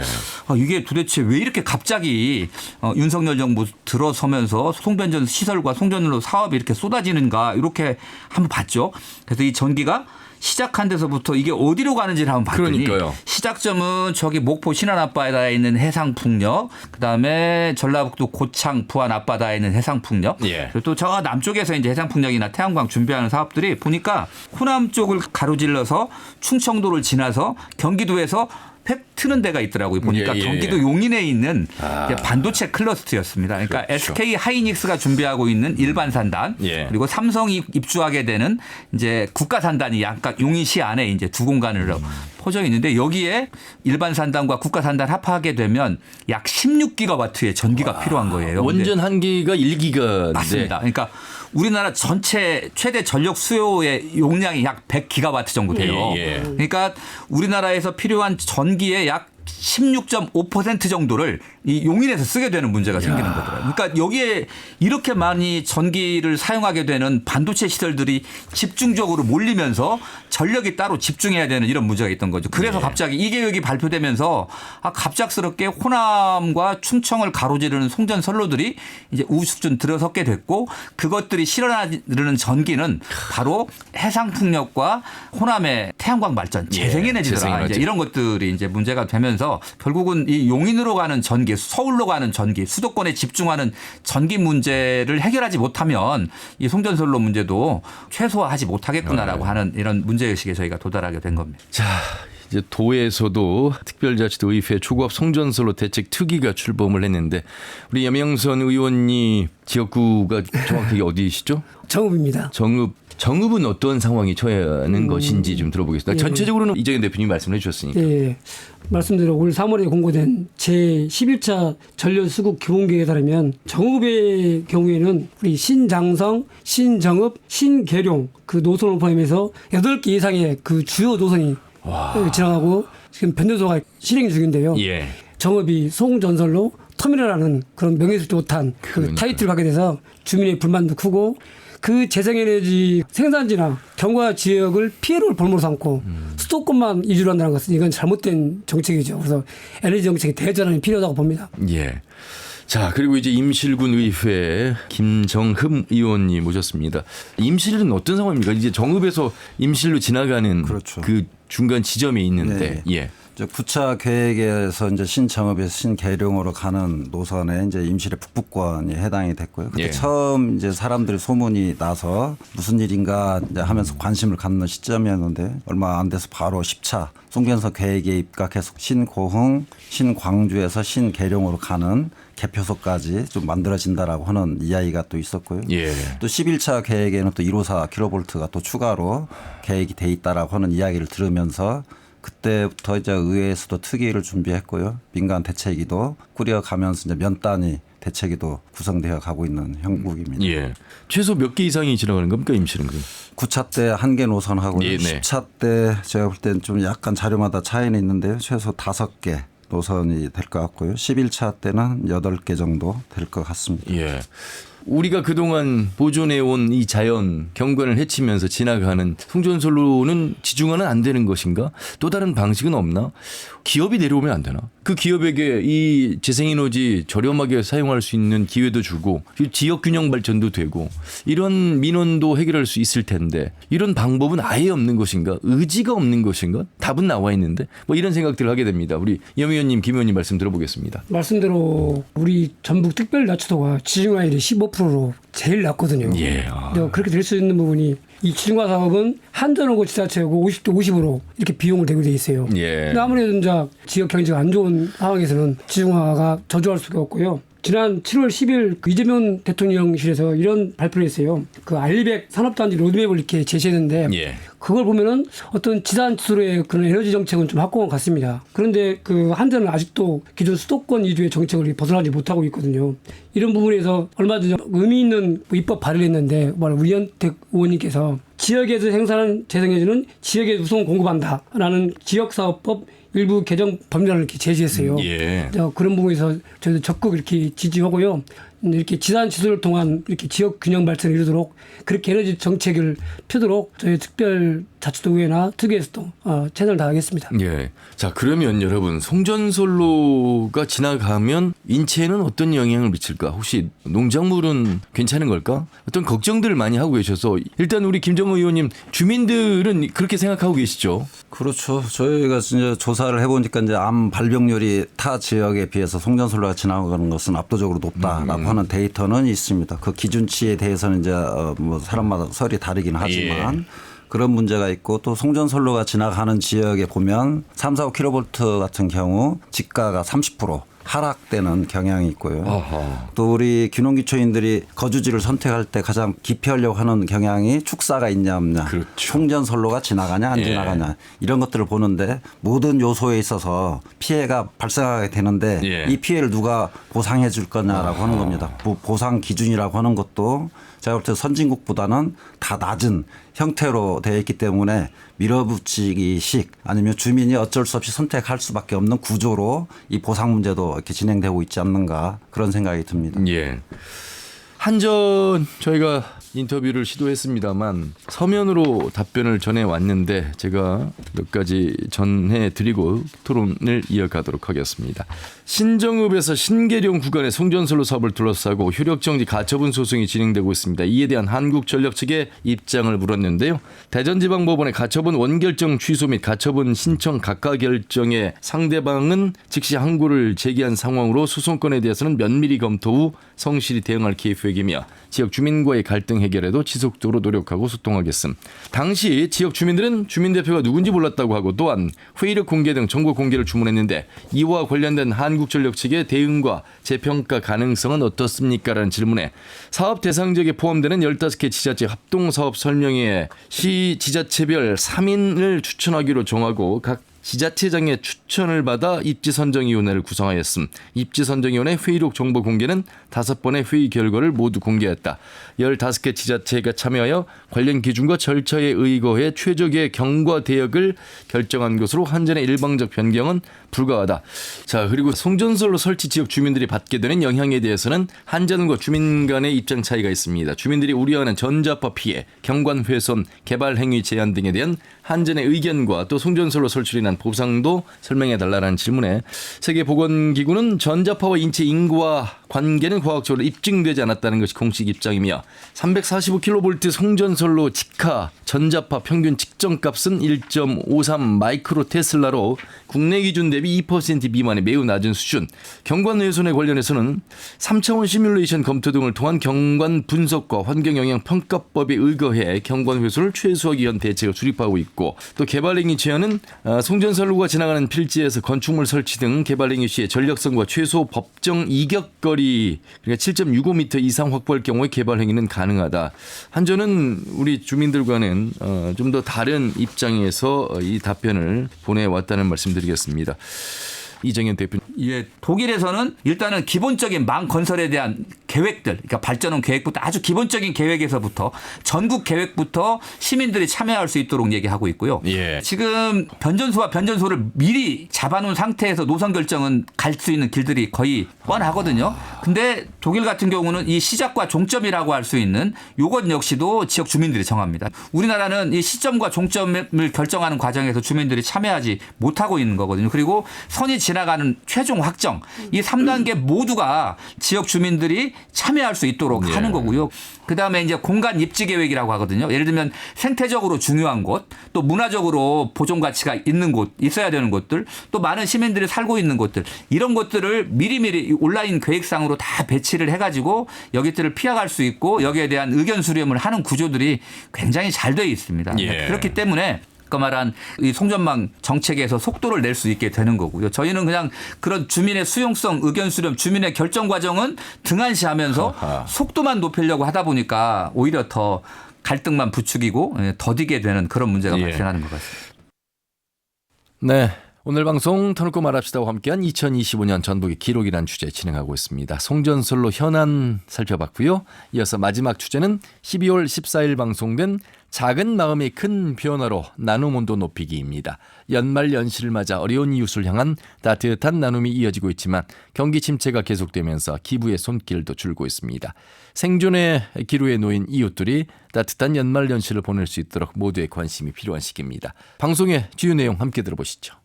이게 도대체 왜 이렇게 갑자기 윤석열 정부 들어서면서 송변전 시설과 송전로 사업이 이렇게 쏟아지는가, 이렇게 한번 봤죠. 그래서 이 전기가 시작한 데서부터 이게 어디로 가는지를 한번 봤더니, 그러니까요. 시작점은 저기 목포 신안 앞바다에 있는 해상풍력, 그다음에 전라북도 고창 부안 앞바다에 있는 해상풍력, 그리고 또 저 남쪽에서 이제 해상풍력이나 태양광 준비하는 사업들이 보니까 호남 쪽을 가로질러서 충청도를 지나서 경기도에서 팩 트는 데가 있더라고요. 보니까 경기도 용인에 있는 반도체 클러스터였습니다. 그러니까 그렇죠. SK 하이닉스가 준비하고 있는 일반 산단, 그리고 삼성이 입주하게 되는 이제 국가 산단이 약간 용인시 안에 이제 두 공간을 포정이 있는데 여기에 일반 산단과 국가 산단 합하게 되면 약 16기가와트의 전기가 필요한 거예요. 원전 한기가 1기가 맞습니다. 그러니까 우리나라 전체 최대 전력 수요의 용량이 약 100기가와트 정도 돼요. 예. 그러니까 우리나라에서 필요한 전기의 약 16.5% 정도를 이 용인에서 쓰게 되는 문제가 생기는 거더라고요. 그러니까 여기에 이렇게 많이 전기를 사용하게 되는 반도체 시설들이 집중적으로 몰리면서 전력이 따로 집중해야 되는 이런 문제가 있던 거죠. 그래서 갑자기 이 계획이 발표되면서 갑작스럽게 호남과 충청을 가로지르는 송전 선로들이 이제 우후죽순 들어섰게 됐고 그것들이 실어나르는 전기는 바로 해상풍력과 호남의 태양광 발전, 재생에너지더라. 재생에너지. 이제 이런 것들이 이제 문제가 되면서 결국은 이 용인으로 가는 전기, 서울로 가는 전기, 수도권에 집중하는 전기 문제를 해결하지 못하면 이 송전선로 문제도 최소화하지 못하겠구나라고 하는 이런 문제의식에 저희가 도달하게 된 겁니다. 자, 이제 도에서도 특별자치도의회 초고압 송전선로 대책 특위가 출범을 했는데 우리 염영선 의원님 지역구가 정확하게 어디시죠? 정읍입니다. 정읍은 어떤 상황이 처하는 것인지 좀 들어보겠습니다. 전체적으로는 이정현 대표님이 말씀해 주셨으니까. 예. 말씀대로 올 3월에 공고된 제11차 전력수급 기본계획에 따르면 정읍의 경우에는 우리 신장성, 신정읍, 신계룡 그 노선을 포함해서 8개 이상의 그 주요 노선이 지나가고 지금 변조소가 실행 중인데요. 예. 정읍이 송전선로 터미널하는 그런 명예롭지 못한 그 타이틀을 갖게 돼서 주민의 불만도 크고 그 재생에너지 생산지나 경과 지역을 피해를 볼모로 삼고 수도권만 이주를 한다는 것은 이건 잘못된 정책이죠. 그래서 에너지 정책의 대전환이 필요하다고 봅니다. 예. 자, 그리고 이제 임실군 의회 김정흠 의원님 모셨습니다. 임실은 어떤 상황입니까? 이제 정읍에서 임실로 지나가는 그렇죠. 그 중간 지점에 있는데, 예. 9차 계획에서 이제 신정읍에서 신계룡으로 가는 노선에 이제 임실의 북부권이 해당이 됐고요. 그때 처음 이제 사람들이 소문이 나서 무슨 일인가 이제 하면서 관심을 갖는 시점이었는데 얼마 안 돼서 바로 10차 송전선 계획에 입각해서 신고흥, 신광주에서 신계룡으로 가는 개표소까지 좀 만들어진다라고 하는 이야기가 또 있었고요. 또 11차 계획에는 또 154kV가 또 추가로 계획이 돼 있다라고 하는 이야기를 들으면서 그때부터 이제 의회에서도 특위를 준비했고요. 민간 대책위도 꾸려가면서 이제 면 단위 대책위도 구성되어 가고 있는 형국입니다. 예. 최소 몇 개 이상이 지나가는 겁니까 임실은? 9차 때 한 개 노선하고 10차 때 제가 볼 때는 좀 약간 자료마다 차이는 있는데요. 최소 5개 노선이 될 것 같고요. 11차 때는 8개 정도 될 것 같습니다. 예. 우리가 그동안 보존해온 이 자연 경관을 해치면서 지나가는 송전선로는 지중화는 안 되는 것인가? 또 다른 방식은 없나? 기업이 내려오면 안 되나? 그 기업에게 이 재생에너지 저렴하게 사용할 수 있는 기회도 주고 지역균형 발전도 되고 이런 민원도 해결할 수 있을 텐데 이런 방법은 아예 없는 것인가? 의지가 없는 것인가? 답은 나와 있는데 뭐 이런 생각들을 하게 됩니다. 우리 염 의원님, 김 의원님 말씀 들어보겠습니다. 말씀대로 우리 전북 특별자치도가 지중화율이 15%로 제일 낮거든요. 그렇게 될 수 있는 부분이 이 지중화 사업은 한전하고 지자체하고 50대 50으로 이렇게 비용을 대고 돼 있어요. 근데 아무래도 이제 지역 경제가 안 좋은 상황에서는 지중화가 저조할 수가 없고요. 지난 7월 10일 그 이재명 대통령실에서 이런 발표를 했어요. 그 알리백 산업단지 로드맵을 이렇게 제시했는데 그걸 보면은 어떤 지산지수로의 그런 에너지 정책은 좀 확고한 것 같습니다. 그런데 그 한전은 아직도 기존 수도권 위주의 정책을 벗어나지 못하고 있거든요. 이런 부분에서 얼마 전에 의미 있는 입법 발의를 했는데 우리현택 의원님께서 지역에서 생산한 재생에너지는 지역에 우선 공급한다라는 지역사업법 일부 개정 법률을 이렇게 제시했어요. 그런 부분에서 저희도 적극 이렇게 지지하고요. 이렇게 지산 지수를 통한 이렇게 지역 균형 발전을 이루도록 그렇게 에너지 정책을 펴도록 저희 특별자치도의회나 특위에서도 최선을 다하겠습니다. 예. 자, 그러면 여러분 송전선로가 지나가면 인체에는 어떤 영향을 미칠까? 혹시 농작물은 괜찮은 걸까? 어떤 걱정들을 많이 하고 계셔서 일단 우리 김정은 의원님 주민들은 그렇게 생각하고 계시죠? 그렇죠. 저희가 이제 조사를 해보니까 이제 암 발병률이 타 지역에 비해서 송전선로가 지나가는 것은 압도적으로 높다라고 하는 데이터는 있습니다. 그 기준치에 대해서는 이제 뭐 사람마다 설이 다르긴 하지만 그런 문제가 있고 또 송전선로가 지나가는 지역에 보면 3, 4, 5kV 같은 경우 지가가 30% 하락되는 경향이 있고요. 어허. 또 우리 귀농귀촌인들이 거주지를 선택할 때 가장 기피하려고 하는 경향이 축사가 있냐 없냐, 그렇죠. 송전선로가 지나가냐 안 지나가냐 이런 것들을 보는데 모든 요소에 있어서 피해가 발생하게 되는데 이 피해를 누가 보상해 줄 거냐라고 하는 겁니다. 보상 기준이라고 하는 것도 제가 볼 때 선진국보다는 다 낮은 형태로 되어 있기 때문에 밀어붙이기식 아니면 주민이 어쩔 수 없이 선택할 수밖에 없는 구조로 이 보상 문제도 이렇게 진행되고 있지 않는가 그런 생각이 듭니다. 예. 한전 저희가 인터뷰를 시도했습니다만 서면으로 답변을 전해왔는데 제가 몇 가지 전해드리고 토론을 이어가도록 하겠습니다. 신정읍에서 신계룡 구간의 송전선로 사업을 둘러싸고 효력정지 가처분 소송이 진행되고 있습니다. 이에 대한 한국전력 측의 입장을 물었는데요. 대전지방법원의 가처분 원결정 취소 및 가처분 신청 각하 결정에 상대방은 즉시 항고를 제기한 상황으로 소송건에 대해서는 면밀히 검토 후 성실히 대응할 계획이며 지역 주민과의 갈등 해결에도 지속적으로 노력하고 소통하겠음. 당시 지역 주민들은 주민대표가 누군지 몰랐다고 하고 또한 회의록 공개 등 정보 공개를 주문했는데 이와 관련된 한국전력 측의 대응과 재평가 가능성은 어떻습니까? 라는 질문에 사업 대상 지역에 포함되는 15개 지자체 합동사업 설명회에 시 지자체별 3인을 추천하기로 정하고 각 지자체장의 추천을 받아 입지선정위원회를 구성하였음. 입지선정위원회 회의록 정보 공개는 5번의 회의 결과를 모두 공개했다. 15개 지자체가 참여하여 관련 기준과 절차에 의거해 최적의 경과 대역을 결정한 것으로 한전의 일방적 변경은 불가하다. 자, 그리고 송전선로 설치 지역 주민들이 받게 되는 영향에 대해서는 한전과 주민 간의 입장 차이가 있습니다. 주민들이 우려하는 전자파 피해, 경관 훼손, 개발 행위 제한 등에 대한 한전의 의견과 또 송전선로 설치로 인한 보상도 설명해달라는 질문에 세계보건기구는 전자파와 인체 인구와 관계는 과학적으로 입증되지 않았다는 것이 공식 입장이며 345kV 송전선로 직하 전자파 평균 측정값은 1.53 마이크로 테슬라로 국내 기준 대비 2% 미만의 매우 낮은 수준. 경관 훼손에 관련해서는 3차원 시뮬레이션 검토 등을 통한 경관 분석과 환경영향평가법에 의거해 경관 훼손을 최소화하기 위한 대책을 수립하고 있고 또 개발행위 제한은 송전선로가 지나가는 필지에서 건축물 설치 등 개발행위 시에 전력성과 최소 법정 이격거리 그러니까 7.65m 이상 확보할 경우에 개발행위는 가능하다. 한전은 우리 주민들과는 좀 더 다른 입장에서 이 답변을 보내왔다는 말씀드리겠습니다. 이정현 대표. 예, 독일에서는 일단은 기본적인 망 건설에 대한 계획들, 그러니까 발전원 계획부터 아주 기본적인 계획에서부터 전국 계획부터 시민들이 참여할 수 있도록 얘기하고 있고요. 예. 지금 변전소와 변전소를 미리 잡아놓은 상태에서 노선 결정은 갈 수 있는 길들이 거의 뻔하거든요. 근데 독일 같은 경우는 이 시작과 종점이라고 할 수 있는 요것 역시도 지역 주민들이 정합니다. 우리나라는 이 시점과 종점을 결정하는 과정에서 주민들이 참여하지 못하고 있는 거거든요. 그리고 선이 지나가는 최종 확정 이 3단계 모두가 지역 주민들이 참여할 수 있도록 하는 거고요. 그다음에 이제 공간 입지 계획이라고 하거든요. 예를 들면 생태적으로 중요한 곳, 또 문화적으로 보존 가치가 있는 곳, 있어야 되는 곳들, 또 많은 시민들이 살고 있는 곳들 이런 것들을 미리미리 온라인 계획상으로 다 배치를 해가지고 여기들을 피해갈 수 있고 여기에 대한 의견 수렴을 하는 구조들이 굉장히 잘 되어 있습니다. 예. 그렇기 때문에 아까 말한 이 송전망 정책에서 속도를 낼 수 있게 되는 거고요. 저희는 그냥 그런 주민의 수용성, 의견 수렴, 주민의 결정 과정은 등한시하면서 속도만 높이려고 하다 보니까 오히려 더 갈등만 부추기고 더디게 되는 그런 문제가 발생하는 것 같습니다. 네. 오늘 방송 터놓고 말합시다와 함께한 2025년 전북의 기록이라는 주제 진행하고 있습니다. 송전선로 현안 살펴봤고요. 이어서 마지막 주제는 12월 14일 방송된 작은 마음의 큰 변화로 나눔 온도 높이기입니다. 연말 연시를 맞아 어려운 이웃을 향한 따뜻한 나눔이 이어지고 있지만 경기 침체가 계속되면서 기부의 손길도 줄고 있습니다. 생존의 기로에 놓인 이웃들이 따뜻한 연말 연시를 보낼 수 있도록 모두의 관심이 필요한 시기입니다. 방송의 주요 내용 함께 들어보시죠.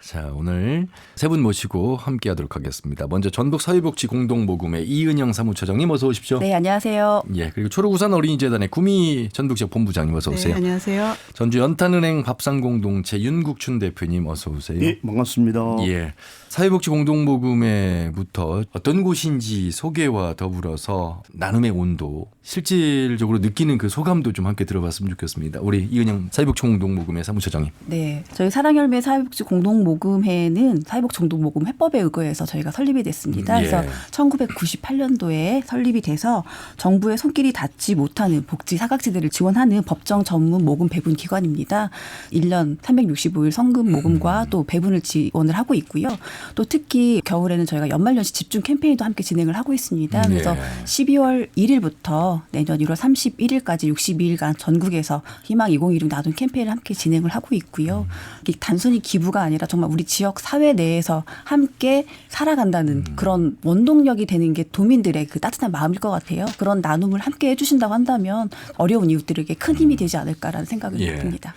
자, 오늘 세 분 모시고 함께하도록 하겠습니다. 먼저 전북사회복지공동모금회 이은영 사무처장님 어서 오십시오. 네, 안녕하세요. 예, 그리고 초록우산 어린이재단의 구미 전북지역 본부장님 어서 오세요. 네, 안녕하세요. 전주 연탄은행 밥상공동체 윤국춘 대표님 어서 오세요. 예, 반갑습니다. 예, 사회복지공동모금회부터 어떤 곳인지 소개와 더불어서 나눔의 온도 실질적으로 느끼는 그 소감도 좀 함께 들어봤으면 좋겠습니다. 우리 이은영 사회복지공동모금회 사무처장님. 네, 저희 사랑열매 사회복지공동모금회 모금회는 사회복지공동모금 회법에 의거해서 저희가 설립이 됐습니다. 그래서 1998년도에 설립이 돼서 정부의 손길이 닿지 못하는 복지 사각지대를 지원하는 법정 전문 모금 배분 기관입니다. 1년 365일 성금 모금과 또 배분을 지원을 하고 있고요. 또 특히 겨울에는 저희가 연말연시 집중 캠페인도 함께 진행을 하고 있습니다. 그래서 12월 1일부터 내년 1월 31일까지 62일간 전국에서 희망 2016 나눔 캠페인을 함께 진행을 하고 있고요. 이게 단순히 기부가 아니라 정말 우리 지역 사회 내에서 함께 살아간다는 그런 원동력이 되는 게 도민들의 그 따뜻한 마음일 것 같아요. 그런 나눔을 함께 해주신다고 한다면 어려운 이웃들에게 큰 힘이 되지 않을까라는 생각을 듭니다.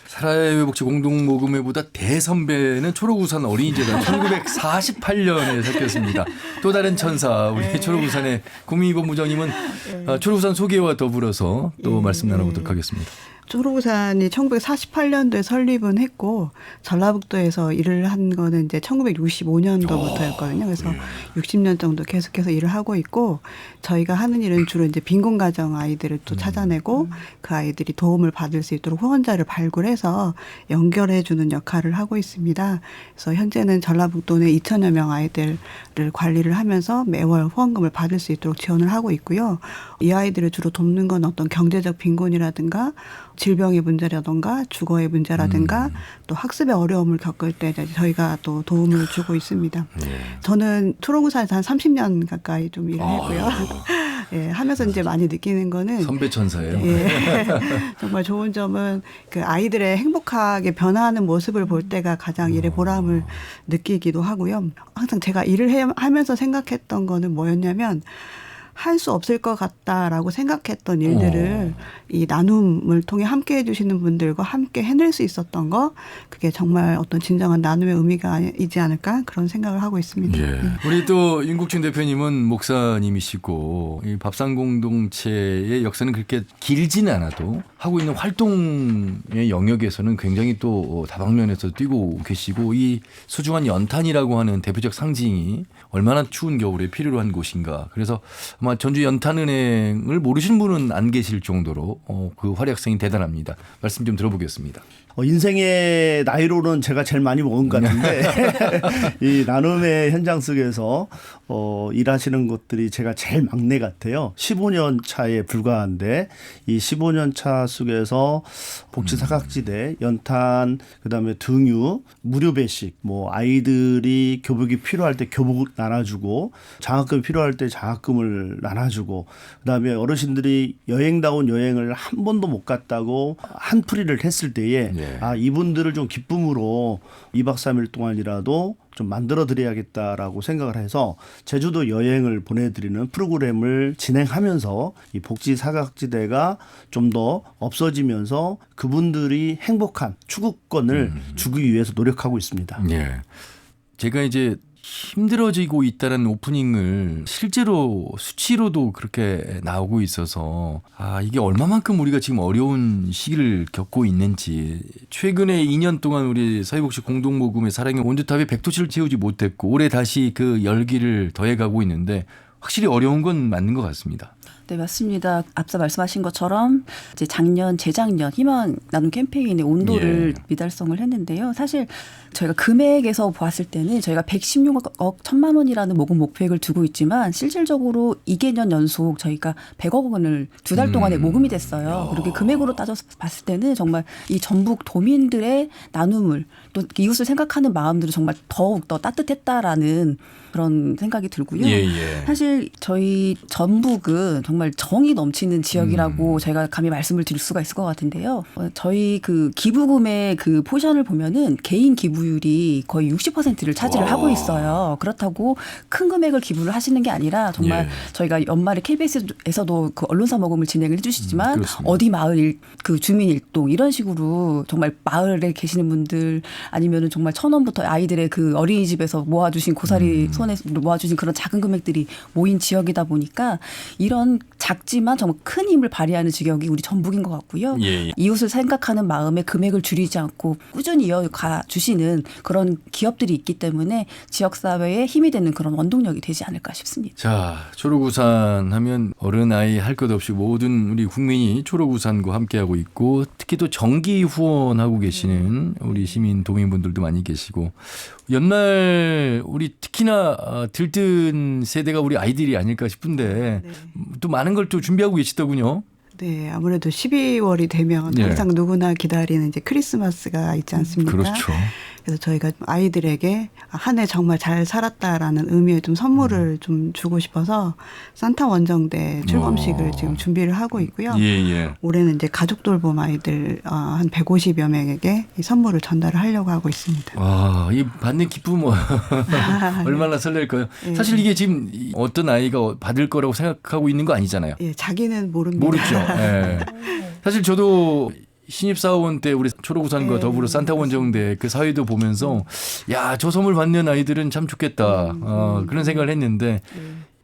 사회복지 공동모금회보다 대선배는 초록우산 어린이재단 1948년에 섞였습니다. 또 다른 천사 우리 초록우산의 구미희 본부장님은 초록우산 소개와 더불어서 또 말씀 나눠보도록 하겠습니다. 초록우산이 1948년도에 설립은 했고 전라북도에서 일을 한 거는 이제 1965년도부터였거든요. 그래서 60년 정도 계속해서 일을 하고 있고 저희가 하는 일은 주로 이제 빈곤 가정 아이들을 또 찾아내고 그 아이들이 도움을 받을 수 있도록 후원자를 발굴해서 연결해 주는 역할을 하고 있습니다. 그래서 현재는 전라북도 내 2천여 명 아이들을 관리를 하면서 매월 후원금을 받을 수 있도록 지원을 하고 있고요. 이 아이들을 주로 돕는 건 어떤 경제적 빈곤이라든가 질병의 문제라든가 주거의 문제라든가 또 학습의 어려움을 겪을 때 저희가 또 도움을 주고 있습니다. 저는 초록우산에서 한 30년 가까이 좀 일을 했고요. 하면서 이제 많이 느끼는 거는 선배 천사예요. 정말 좋은 점은 그 아이들의 행복하게 변화하는 모습을 볼 때가 가장 일의 보람을 느끼기도 하고요. 항상 제가 일을 하면서 생각했던 거는 뭐였냐면 할 수 없을 것 같다라고 생각했던 일들을 이 나눔을 통해 함께 해주시는 분들과 함께 해낼 수 있었던 거 그게 정말 어떤 진정한 나눔의 의미가 있지 않을까 그런 생각을 하고 있습니다. 우리 또 윤국춘 대표님은 목사님이시고 이 밥상공동체의 역사는 그렇게 길지는 않아도 하고 있는 활동의 영역에서는 굉장히 또 다방면에서 뛰고 계시고 이 소중한 연탄이라고 하는 대표적 상징이 얼마나 추운 겨울에 필요로 한 곳인가. 그래서 아마 전주 연탄은행을 모르시는 분은 안 계실 정도로 그 활약성이 대단합니다. 말씀 좀 들어보겠습니다. 인생의 나이로는 제가 제일 많이 먹은 것 같은데 이 나눔의 현장 속에서 일하시는 것들이 제가 제일 막내 같아요. 15년 차에 불과한데 이 15년 차 속에서 복지 사각지대, 연탄, 그다음에 등유, 무료 배식, 뭐 아이들이 교복이 필요할 때 교복 나눠주고 장학금 필요할 때 장학금을 나눠주고 그다음에 어르신들이 여행다운 여행을 한 번도 못 갔다고 한풀이를 했을 때에 이분들을 좀 기쁨으로 2박 3일 동안이라도 좀 만들어 드려야겠다라고 생각을 해서 제주도 여행을 보내드리는 프로그램을 진행하면서 이 복지 사각지대가 좀 더 없어지면서 그분들이 행복한 추구권을 주기 위해서 노력하고 있습니다. 제가 이제 힘들어지고 있다는 오프닝을 실제로 수치로도 그렇게 나오고 있어서 이게 얼마만큼 우리가 지금 어려운 시기를 겪고 있는지 최근에 2년 동안 우리 사회복지 공동모금의 사랑의 원두탑에 100도씨를 채우지 못했고 올해 다시 그 열기를 더해가고 있는데 확실히 어려운 건 맞는 것 같습니다. 네, 맞습니다. 앞서 말씀하신 것처럼 이제 재작년 희망 나눔 캠페인의 온도를 미달성을 했는데요. 사실 저희가 금액에서 보았을 때는 저희가 116억 1천만 원이라는 모금 목표액을 두고 있지만 실질적으로 2개년 연속 저희가 100억 원을 2달 동안에 모금이 됐어요. 그렇게 금액으로 따져서 봤을 때는 정말 이 전북 도민들의 나눔을 또 이웃을 생각하는 마음들은 정말 더욱 더 따뜻했다라는 그런 생각이 들고요. 사실 저희 전북은 정말 정이 넘치는 지역이라고 제가 감히 말씀을 드릴 수가 있을 것 같은데요. 저희 그 기부금의 그 포션을 보면은 개인 기부율이 거의 60%를 차지를 하고 있어요. 그렇다고 큰 금액을 기부를 하시는 게 아니라 정말 저희가 연말에 KBS에서도 그 언론사 모금을 진행을 해주시지만 어디 마을 그 주민 일동 이런 식으로 정말 마을에 계시는 분들 아니면은 정말 1,000원부터 아이들의 그 어린이집에서 모아주신 고사리 손에 모아주신 그런 작은 금액들이 모인 지역이다 보니까 이런 그런 작지만 정말 큰 힘을 발휘하는 지역이 우리 전북인 것 같고요. 예, 예. 이웃을 생각하는 마음에 금액을 줄이지 않고 꾸준히 이어가 주시는 그런 기업들이 있기 때문에 지역사회에 힘이 되는 그런 원동력이 되지 않을까 싶습니다. 자, 초록우산 하면 어른 아이 할 것 없이 모든 우리 국민이 초록우산과 함께하고 있고 특히 또 정기 후원하고 계시는 우리 시민 도민분들도 많이 계시고 연말 우리 특히나 들뜬 세대가 우리 아이들이 아닐까 싶은데 또 많은 걸 또 준비하고 계시더군요. 네, 아무래도 12월이 되면 항상 누구나 기다리는 이제 크리스마스가 있지 않습니까? 그렇죠. 그래서 저희가 아이들에게 한 해 정말 잘 살았다라는 의미의 좀 선물을 좀 주고 싶어서 산타 원정대 출범식을 지금 준비를 하고 있고요. 올해는 이제 가족 돌봄 아이들 한 150여 명에게 이 선물을 전달을 하려고 하고 있습니다. 와, 이 받는 기쁨 얼마나 설렐까요? 사실 이게 지금 어떤 아이가 받을 거라고 생각하고 있는 거 아니잖아요. 예, 자기는 모릅니다. 모르죠. 예. 사실 저도 신입사원 때 우리 초록우산과 더불어 산타원정대 그 사회도 보면서 야, 저 선물 받는 아이들은 참 좋겠다. 그런 생각을 했는데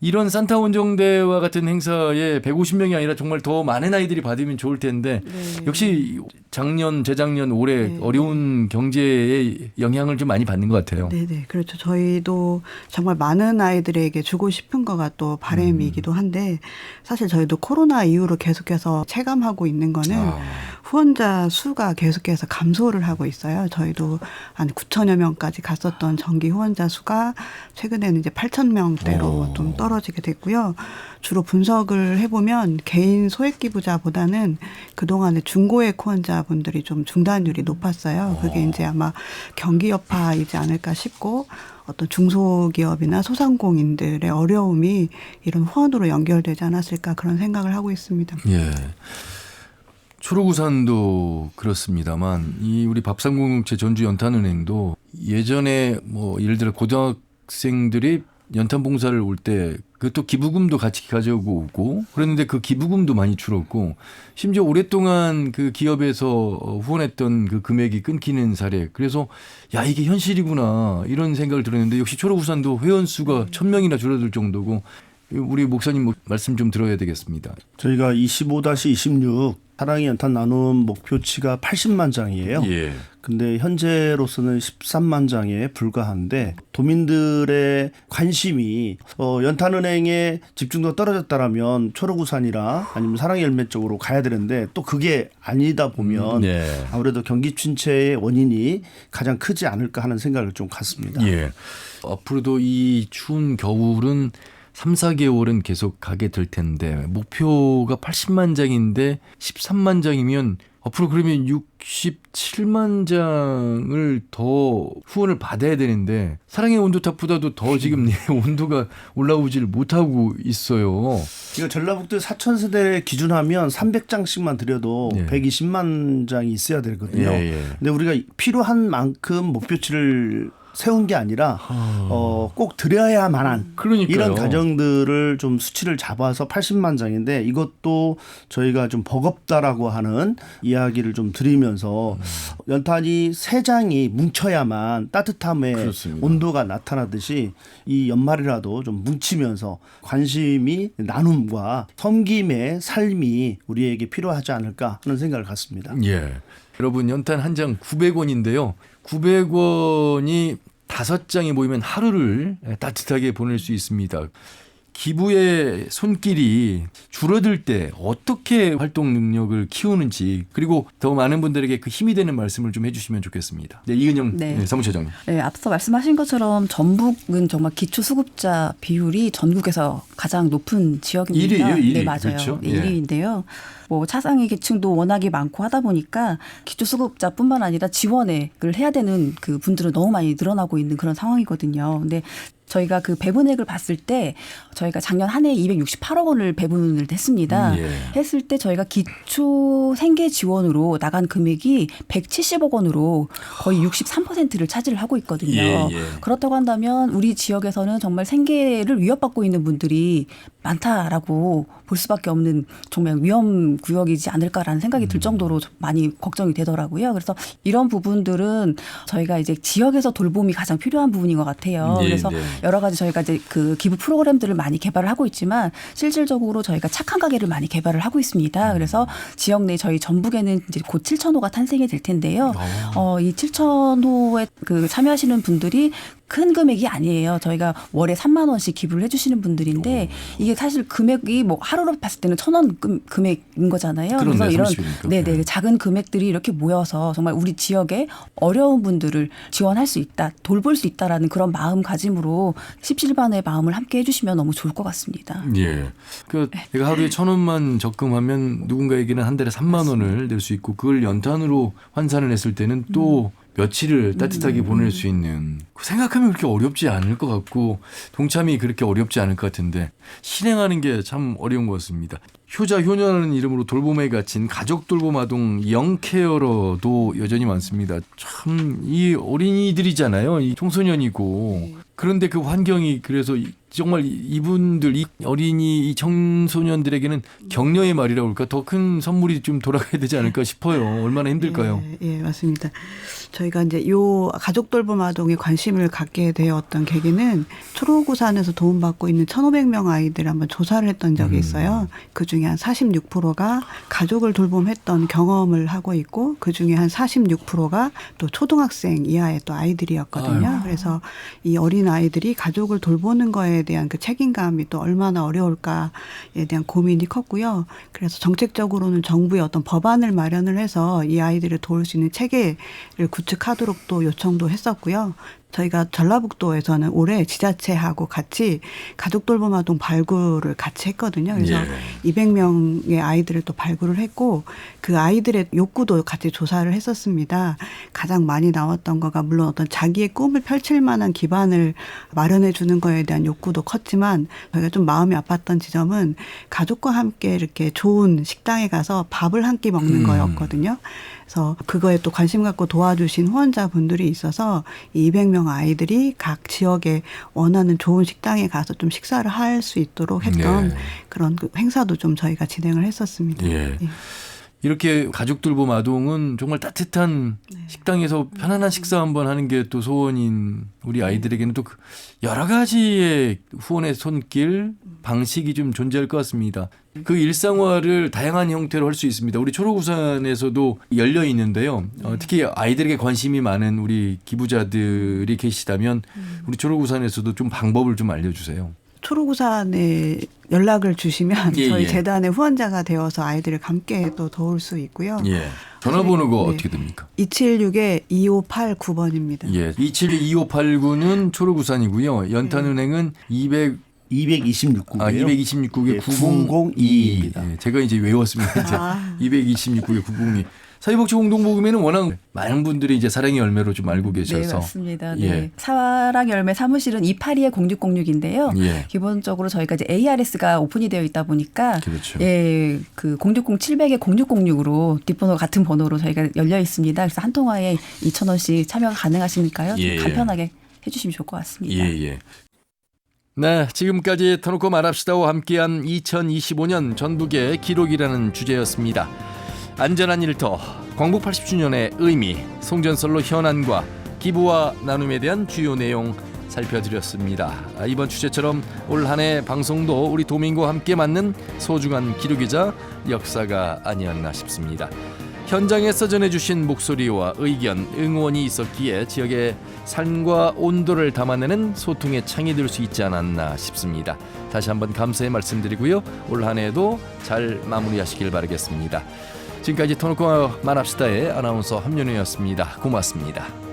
이런 산타원정대와 같은 행사에 150명이 아니라 정말 더 많은 아이들이 받으면 좋을 텐데 역시 작년, 재작년, 올해 어려운 경제의 영향을 좀 많이 받는 것 같아요. 네네. 그렇죠. 저희도 정말 많은 아이들에게 주고 싶은 거가 또 바람이기도 한데 사실 저희도 코로나 이후로 계속해서 체감하고 있는 거는 후원자 수가 계속해서 감소를 하고 있어요. 저희도 한 9천여 명까지 갔었던 정기 후원자 수가 최근에는 이제 8천 명대로 좀 떨어지게 됐고요. 주로 분석을 해보면 개인 소액 기부자보다는 그동안에 중고액 후원자분들이 좀 중단율이 높았어요. 그게 이제 아마 경기 여파이지 않을까 싶고 어떤 중소기업이나 소상공인들의 어려움이 이런 후원으로 연결되지 않았을까 그런 생각을 하고 있습니다. 예. 초록우산도 그렇습니다만 이 우리 밥상공동체 전주연탄은행도 예전에 뭐 예를 들어 고등학생들이 연탄 봉사를 올 때 그것도 기부금도 같이 가져오고 오고 그랬는데 그 기부금도 많이 줄었고 심지어 오랫동안 그 기업에서 후원했던 그 금액이 끊기는 사례. 그래서 야, 이게 현실이구나 이런 생각을 들었는데 역시 초록우산도 회원 수가 1,000명이나 줄어들 정도고 우리 목사님 말씀 좀 들어야 되겠습니다. 저희가 25-26 사랑의 연탄 나눔 목표치가 80만 장이에요. 근데 현재로서는 13만 장에 불과한데 도민들의 관심이 연탄은행의 집중도가 떨어졌다라면 초록우산이라 아니면 사랑의 열매 쪽으로 가야 되는데 또 그게 아니다 보면 아무래도 경기 침체의 원인이 가장 크지 않을까 하는 생각을 좀 갖습니다. 앞으로도 이 추운 겨울은 3, 4개월은 계속 가게 될 텐데 목표가 80만 장인데 13만 장이면 앞으로 그러면 67만 장을 더 후원을 받아야 되는데 사랑의 온도탑보다도 더 지금 온도가 올라오질 못하고 있어요. 이거 전라북도 4,000세대 기준하면 300장씩만 드려도 120만 장이 있어야 되거든요. 근데 우리가 필요한 만큼 목표치를 세운 게 아니라 꼭 드려야만 한 이런 가정들을 좀 수치를 잡아서 80만 장인데 이것도 저희가 좀 버겁다라고 하는 이야기를 좀 드리면서 연탄이 3장이 뭉쳐야만 따뜻함의 온도가 나타나듯이 이 연말이라도 좀 뭉치면서 관심이 나눔과 섬김의 삶이 우리에게 필요하지 않을까 하는 생각을 갖습니다. 여러분 연탄 한 장 900원인데요. 900원이 5장이 모이면 하루를 따뜻하게 보낼 수 있습니다. 기부의 손길이 줄어들 때 어떻게 활동 능력을 키우는지 그리고 더 많은 분들에게 그 힘이 되는 말씀을 좀 해주시면 좋겠습니다. 이은영 사무처장님. 앞서 말씀하신 것처럼 전북은 정말 기초수급자 비율이 전국에서 가장 높은 지역입니다. 1위예요, 1위. 네, 맞아요. 그렇죠? 1위인데요. 뭐 차상위 계층도 워낙에 많고 하다 보니까 기초수급자뿐만 아니라 지원액을 해야 되는 그 분들은 너무 많이 늘어나고 있는 그런 상황이거든요. 근데 저희가 그 배분액을 봤을 때 저희가 작년 한 해에 268억 원을 배분을 했습니다. 했을 때 저희가 기초 생계 지원으로 나간 금액이 170억 원으로 거의 63%를 차지를 하고 있거든요. 그렇다고 한다면 우리 지역에서는 정말 생계를 위협받고 있는 분들이 많다라고 볼 수밖에 없는 정말 위험 구역이지 않을까라는 생각이 들 정도로 많이 걱정이 되더라고요. 그래서 이런 부분들은 저희가 이제 지역에서 돌봄이 가장 필요한 부분인 것 같아요. 그래서 여러 가지 저희가 이제 그 기부 프로그램들을 많이 개발을 하고 있지만 실질적으로 저희가 착한 가게를 많이 개발을 하고 있습니다. 그래서 지역 내 저희 전북에는 이제 곧 7,000호가 탄생이 될 텐데요. 이 7,000호에 그 참여하시는 분들이 큰 금액이 아니에요. 저희가 월에 3만 원씩 기부를 해주시는 분들인데 이게 사실 금액이 뭐 하루로 봤을 때는 1,000원 금액인 거잖아요. 그런데, 그래서 이런 30일이니까. 네네 작은 금액들이 이렇게 모여서 정말 우리 지역에 어려운 분들을 지원할 수 있다, 돌볼 수 있다라는 그런 마음가짐으로 십시일반의 마음을 함께 해주시면 너무 좋을 것 같습니다. 예. 그 내가 하루에 1,000원만 적금하면 누군가에게는 한 달에 3만 원을 낼 수 있고 그걸 연탄으로 환산을 했을 때는 또 며칠을 따뜻하게 보낼 수 있는 생각하면 그렇게 어렵지 않을 것 같고 동참이 그렇게 어렵지 않을 것 같은데 실행하는 게 참 어려운 것 같습니다. 효자 효녀라는 이름으로 돌봄에 갇힌 가족 돌봄 아동 영케어러도 여전히 많습니다. 참 이 어린이들이잖아요. 이 청소년이고 그런데 그 환경이 그래서 정말 이분들 이 어린이 이 청소년들에게는 격려의 말이라고 할까 더 큰 선물이 좀 돌아가야 되지 않을까 싶어요. 얼마나 힘들까요? 예, 맞습니다. 저희가 이제 요 가족 돌봄 아동에 관심을 갖게 되었던 계기는 초록우산에서 도움받고 있는 1,500명 아이들을 한번 조사를 했던 적이 있어요. 그중에 한 46%가 가족을 돌봄했던 경험을 하고 있고 그중에 한 46%가 또 초등학생 이하의 또 아이들이었거든요. 아유. 그래서 이 어린 아이들이 가족을 돌보는 거에 대한 그 책임감이 또 얼마나 어려울까에 대한 고민이 컸고요. 그래서 정책적으로는 정부의 어떤 법안을 마련을 해서 이 아이들을 도울 수 있는 체계를 구축하도록 또 요청도 했었고요. 저희가 전라북도에서는 올해 지자체하고 같이 가족 돌봄 아동 발굴을 같이 했거든요. 그래서 200명의 아이들을 또 발굴을 했고 그 아이들의 욕구도 같이 조사를 했었습니다. 가장 많이 나왔던 거가 물론 어떤 자기의 꿈을 펼칠 만한 기반을 마련해 주는 거에 대한 욕구도 컸지만 저희가 좀 마음이 아팠던 지점은 가족과 함께 이렇게 좋은 식당에 가서 밥을 한 끼 먹는 거였거든요. 그래서 그거에 또 관심 갖고 도와주신 후원자분들이 있어서 이 200명 아이들이 각 지역에 원하는 좋은 식당에 가서 좀 식사를 할 수 있도록 했던 그런 그 행사도 좀 저희가 진행을 했었습니다. 예. 이렇게 가족 돌봄 아동은 정말 따뜻한 식당에서 편안한 식사 한번 하는 게 또 소원인 우리 아이들에게는 또 여러 가지의 후원의 손길, 방식이 좀 존재할 것 같습니다. 그 일상화를 다양한 형태로 할 수 있습니다. 우리 초록우산에서도 열려 있는데요. 특히 아이들에게 관심이 많은 우리 기부자들이 계시다면 우리 초록우산에서도 좀 방법을 좀 알려주세요. 초록우산에 연락을 주시면 예, 저희 예. 재단의 후원자가 되어서 아이들을 함께 또 도울 수 있고요. 예. 전화번호가 어떻게 됩니까? 276-2589번입니다. 예. 272-2589는 초록우산이고요. 연탄은행은 226국이에요. 226국에 예, 9022입니다. 예, 제가 이제 외웠습니다. 이제 226국에 902. 사회복지공동모금회는 워낙 많은 분들이 이제 사랑의 열매로 좀 알고 계셔서. 네, 맞습니다. 네. 예. 사랑 열매 사무실은 282-0606인데요. 예. 기본적으로 저희가 이제 ARS가 오픈이 되어 있다 보니까 그렇죠. 예, 그 060-700-0606으로 뒷번호 같은 번호로 저희가 열려 있습니다. 그래서 한 통화에 2,000원씩 참여가 가능하시니까요. 좀 예. 간편하게 해주시면 좋을 것 같습니다. 예. 네, 지금까지 터놓고 말합시다와 함께한 2025년 전북의 기록이라는 주제였습니다. 안전한 일터, 광복 80주년의 의미, 송전설로 현안과 기부와 나눔에 대한 주요 내용 살펴드렸습니다. 이번 주제처럼 올 한 해 방송도 우리 도민과 함께 맞는 소중한 기록이자 역사가 아니었나 싶습니다. 현장에서 전해주신 목소리와 의견, 응원이 있었기에 지역의 삶과 온도를 담아내는 소통의 창이 될 수 있지 않았나 싶습니다. 다시 한번 감사의 말씀드리고요. 올 한 해도 잘 마무리하시길 바라겠습니다. 지금까지 터놓고 말합시다의 아나운서 함윤우였습니다. 고맙습니다.